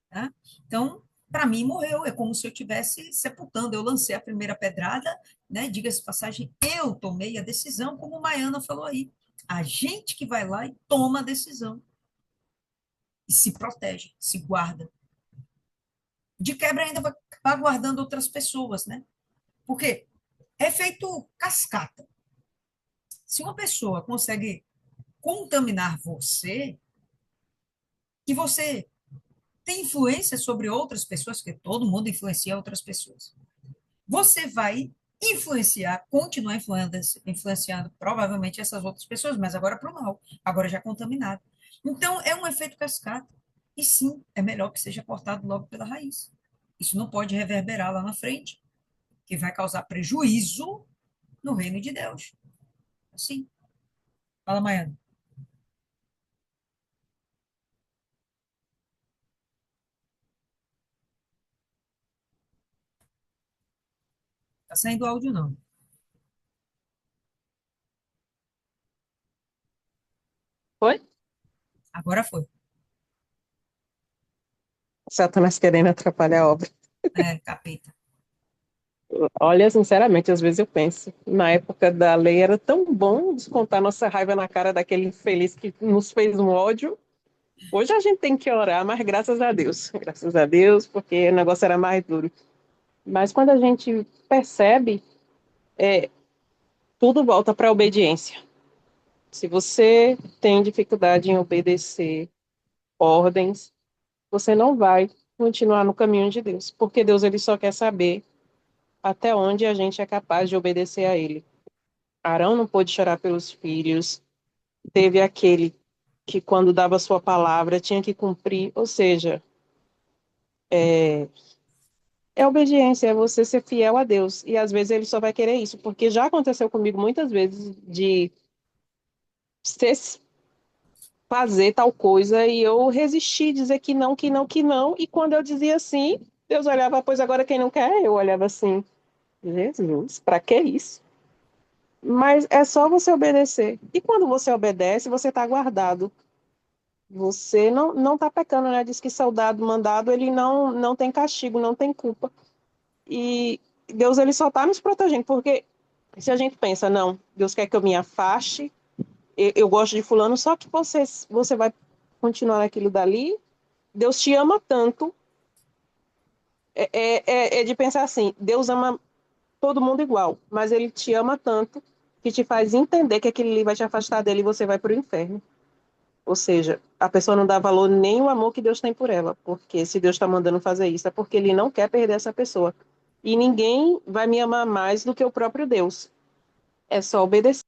Tá? Então, para mim, morreu. É como se eu estivesse sepultando. Eu lancei a primeira pedrada, né? Diga-se de passagem, eu tomei a decisão, como a Maiana falou aí. A gente que vai lá e toma a decisão. E se protege, se guarda. De quebra, ainda vai guardando outras pessoas, né? Porque é feito cascata. Se uma pessoa consegue contaminar você, que você tem influência sobre outras pessoas, porque todo mundo influencia outras pessoas. Você vai influenciar, continuar influenciando provavelmente essas outras pessoas, mas agora para o mal, agora já contaminado. Então, é um efeito cascata. E sim, é melhor que seja cortado logo pela raiz. Isso não pode reverberar lá na frente, que vai causar prejuízo no reino de Deus. Assim. Fala, Maiana. Tá saindo áudio, não. Foi? Agora foi. Satanás querendo atrapalhar a obra. É, capeta. Olha, sinceramente, às vezes eu penso, na época da lei era tão bom descontar nossa raiva na cara daquele infeliz que nos fez um ódio. Hoje a gente tem que orar, mas graças a Deus, porque o negócio era mais duro. Mas quando a gente percebe, tudo volta para a obediência. Se você tem dificuldade em obedecer ordens, você não vai continuar no caminho de Deus, porque Deus ele só quer saber até onde a gente é capaz de obedecer a ele. Arão não pôde chorar pelos filhos, teve aquele que quando dava sua palavra tinha que cumprir, ou seja, é obediência, é você ser fiel a Deus. E às vezes ele só vai querer isso, porque já aconteceu comigo muitas vezes de ser, fazer tal coisa e eu resisti, dizer que não, que não, que não. E quando eu dizia sim, Deus olhava, pois agora quem não quer, eu olhava assim, Jesus, para que isso? Mas é só você obedecer. E quando você obedece, você está guardado. Você não está pecando, né? Diz que soldado mandado, ele não tem castigo, não tem culpa. E Deus, ele só está nos protegendo, porque se a gente pensa, não, Deus quer que eu me afaste, eu gosto de fulano, só que você vai continuar naquilo dali, Deus te ama tanto, é de pensar assim, Deus ama todo mundo igual, mas ele te ama tanto que te faz entender que aquele ali vai te afastar dele e você vai para o inferno. Ou seja, a pessoa não dá valor nem o amor que Deus tem por ela, porque se Deus está mandando fazer isso, é porque ele não quer perder essa pessoa. E ninguém vai me amar mais do que o próprio Deus. É só obedecer.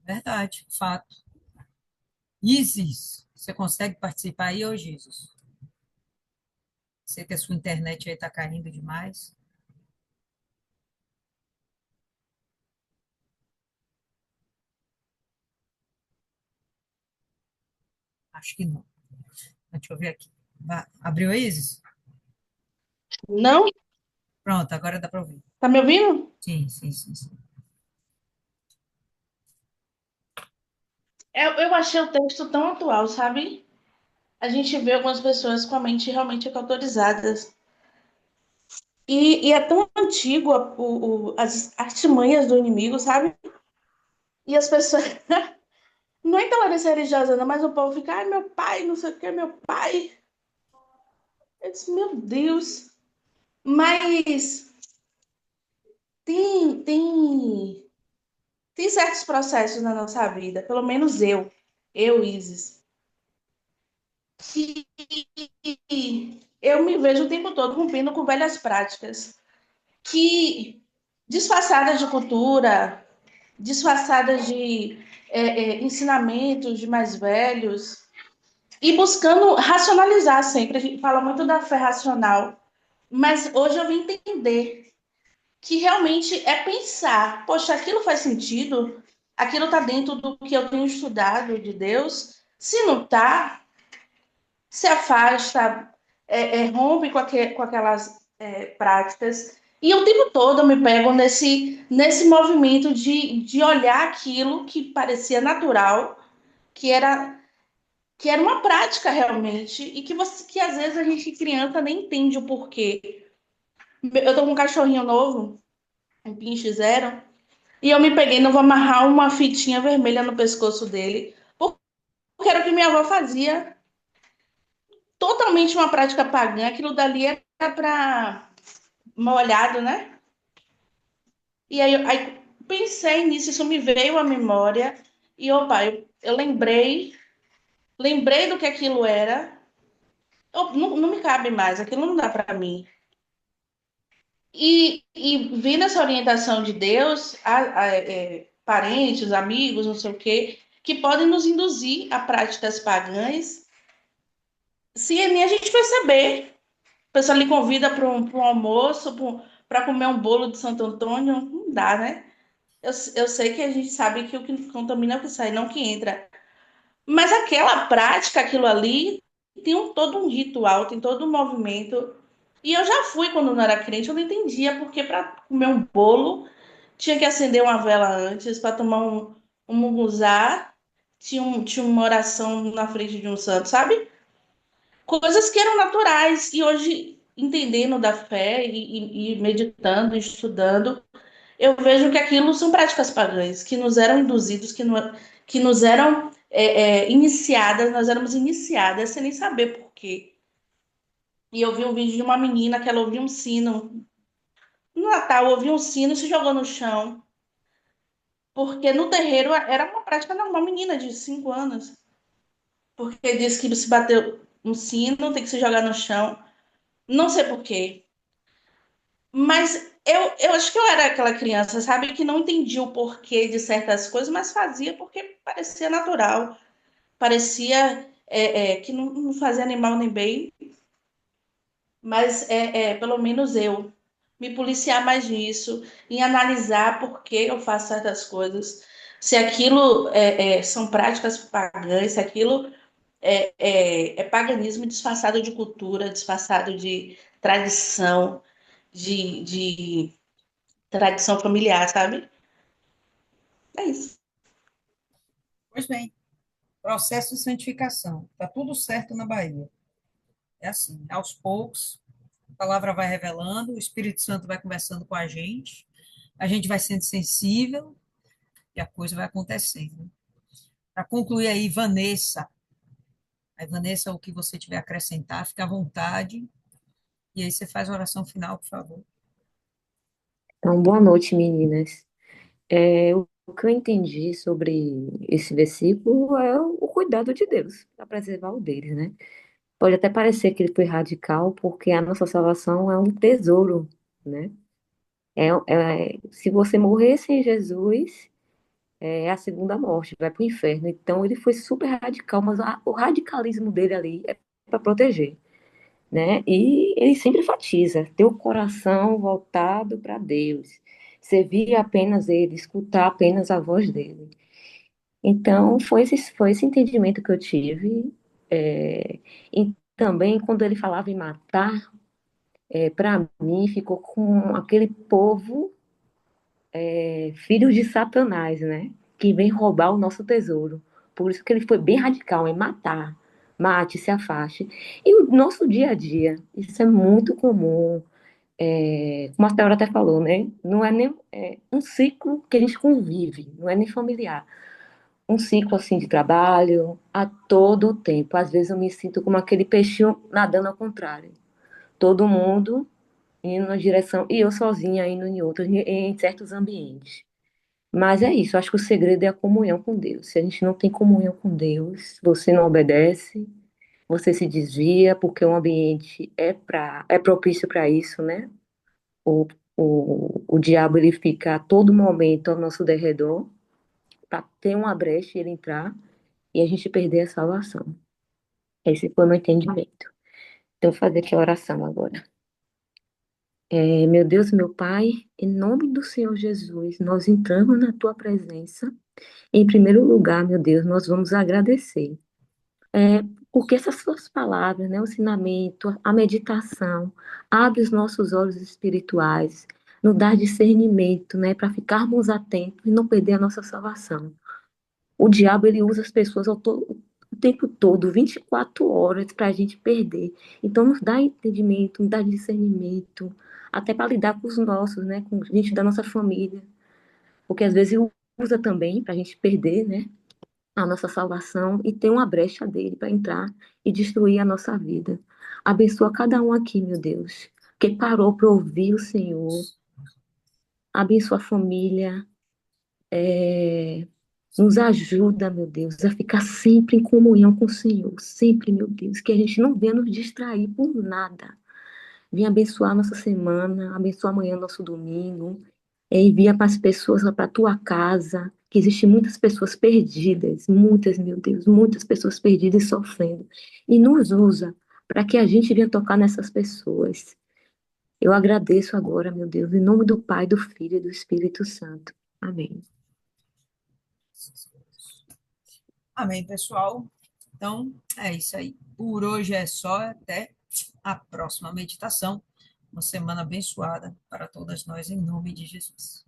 Verdade, fato. Isis, você consegue participar aí hoje, Isis? Sei que a sua internet aí está caindo demais. Acho que não. Deixa eu ver aqui. Abriu a Isis? Não? Pronto, agora dá para ouvir. Tá me ouvindo? Sim, sim, sim, sim. Eu achei o texto tão atual, sabe? A gente vê algumas pessoas com a mente realmente autorizadas. E é tão antigo as artimanhas do inimigo, sabe? E as pessoas. Não é intolerância religiosa, não, mas o povo fica, ai, meu pai, não sei o que, meu pai. Eu disse, meu Deus. Mas tem Tem certos processos na nossa vida, pelo menos Isis, que eu me vejo o tempo todo rompendo com velhas práticas, que disfarçadas de cultura, disfarçadas de ensinamentos de mais velhos, e buscando racionalizar sempre. A gente fala muito da fé racional, mas hoje eu vim entender que realmente é pensar, poxa, aquilo faz sentido? Aquilo está dentro do que eu tenho estudado de Deus? Se não está, se afasta, rompe com aquelas práticas. E o tempo todo eu me pego nesse movimento de olhar aquilo que parecia natural, que era, que era uma prática realmente, e que às vezes a gente, criança, nem entende o porquê. Eu tô com um cachorrinho novo, um pinche zero, e eu me peguei, não vou amarrar uma fitinha vermelha no pescoço dele, porque era o que minha avó fazia. Totalmente uma prática pagã. Aquilo dali era para molhado, né? E aí pensei nisso, isso me veio à memória. E, opa, eu lembrei do que aquilo era. Não me cabe mais, aquilo não dá para mim. E vindo essa orientação de Deus, parentes, amigos, não sei o quê, que podem nos induzir a práticas pagãs, se nem a gente perceber. A pessoa lhe convida para um almoço, para comer um bolo de Santo Antônio, não dá, né? Eu sei que a gente sabe que o que contamina é o que sai, não que entra. Mas aquela prática, aquilo ali, tem todo um ritual, tem todo um movimento. E eu já fui quando não era crente, eu não entendia porque para comer um bolo tinha que acender uma vela antes, para tomar um munguzá, tinha uma oração na frente de um santo, sabe? Coisas que eram naturais. E hoje, entendendo da fé e meditando, estudando, eu vejo que aquilo são práticas pagãs, que nos eram induzidos, que nos eram iniciadas, nós éramos iniciadas sem nem saber por quê. E eu vi um vídeo de uma menina que ela ouvia um sino. No Natal, ouvia um sino e se jogou no chão. Porque no terreiro era uma prática normal, menina de 5 anos. Porque disse que se bater um sino, tem que se jogar no chão. Não sei por quê. Mas eu acho que eu era aquela criança, sabe, que não entendia o porquê de certas coisas, mas fazia porque parecia natural, parecia que não fazia animal nem bem, mas pelo menos eu me policiar mais nisso, em analisar por que eu faço certas coisas, se aquilo são práticas pagãs, se aquilo é paganismo disfarçado de cultura, disfarçado de tradição, de tradição familiar, sabe? É isso. Pois bem, processo de santificação. Está tudo certo na Bahia. É assim, aos poucos, a palavra vai revelando, o Espírito Santo vai conversando com a gente vai sendo sensível e a coisa vai acontecendo. Para concluir aí, Vanessa. Aí, Vanessa, o que você tiver a acrescentar, fica à vontade. E aí você faz a oração final, por favor. Então, boa noite, meninas. O que eu entendi sobre esse versículo é o cuidado de Deus para preservar o deles, né? Pode até parecer que ele foi radical, porque a nossa salvação é um tesouro, né? Se você morrer sem Jesus, é a segunda morte, vai para o inferno. Então, ele foi super radical, mas o radicalismo dele ali é para proteger, né? E ele sempre enfatiza, ter o coração voltado para Deus, servir apenas Ele, escutar apenas a voz dele. Então, foi esse entendimento que eu tive. E também, quando ele falava em matar, para mim, ficou com aquele povo, filhos de Satanás, né? Que vem roubar o nosso tesouro. Por isso que ele foi bem radical, é matar. Mate, se afaste. E o nosso dia a dia, isso é muito comum. Como a senhora até falou, né? Não é nem um ciclo que a gente convive, não é nem familiar. Um ciclo assim de trabalho a todo o tempo. Às vezes eu me sinto como aquele peixinho nadando ao contrário. Todo mundo indo na direção e eu sozinha indo em outros, em certos ambientes. Mas é isso, eu acho que o segredo é a comunhão com Deus. Se a gente não tem comunhão com Deus, você não obedece, você se desvia, porque o ambiente é propício para isso, né? O, o diabo ele fica a todo momento ao nosso derredor para ter uma brecha e ele entrar e a gente perder a salvação. Esse foi o meu entendimento. Então, vou fazer aqui a oração agora. Meu Deus, meu Pai, em nome do Senhor Jesus, nós entramos na tua presença. Em primeiro lugar, meu Deus, nós vamos agradecer. É, porque essas suas palavras, né, o ensinamento, a meditação, abre os nossos olhos espirituais, nos dá discernimento, né, para ficarmos atentos e não perder a nossa salvação. O diabo, ele usa as pessoas o tempo todo, 24 horas, para a gente perder. Então, nos dá entendimento, nos dá discernimento, até para lidar com os nossos, né, com gente da nossa família. Porque às vezes ele usa também para a gente perder, né, a nossa salvação e ter uma brecha dele para entrar e destruir a nossa vida. Abençoa cada um aqui, meu Deus, que parou para ouvir o Senhor. Abençoa a família. é, Nos ajuda, meu Deus, a ficar sempre em comunhão com o Senhor. Sempre, meu Deus, que a gente não venha nos distrair por nada. Venha abençoar nossa semana, abençoa amanhã nosso domingo. Envia para as pessoas lá para a tua casa, que existem muitas pessoas perdidas, muitas, meu Deus, muitas pessoas perdidas e sofrendo. E nos usa para que a gente venha tocar nessas pessoas. Eu agradeço agora, meu Deus, em nome do Pai, do Filho e do Espírito Santo. Amém. Amém, pessoal. Então, é isso aí. Por hoje é só. Até a próxima meditação. Uma semana abençoada para todas nós, em nome de Jesus.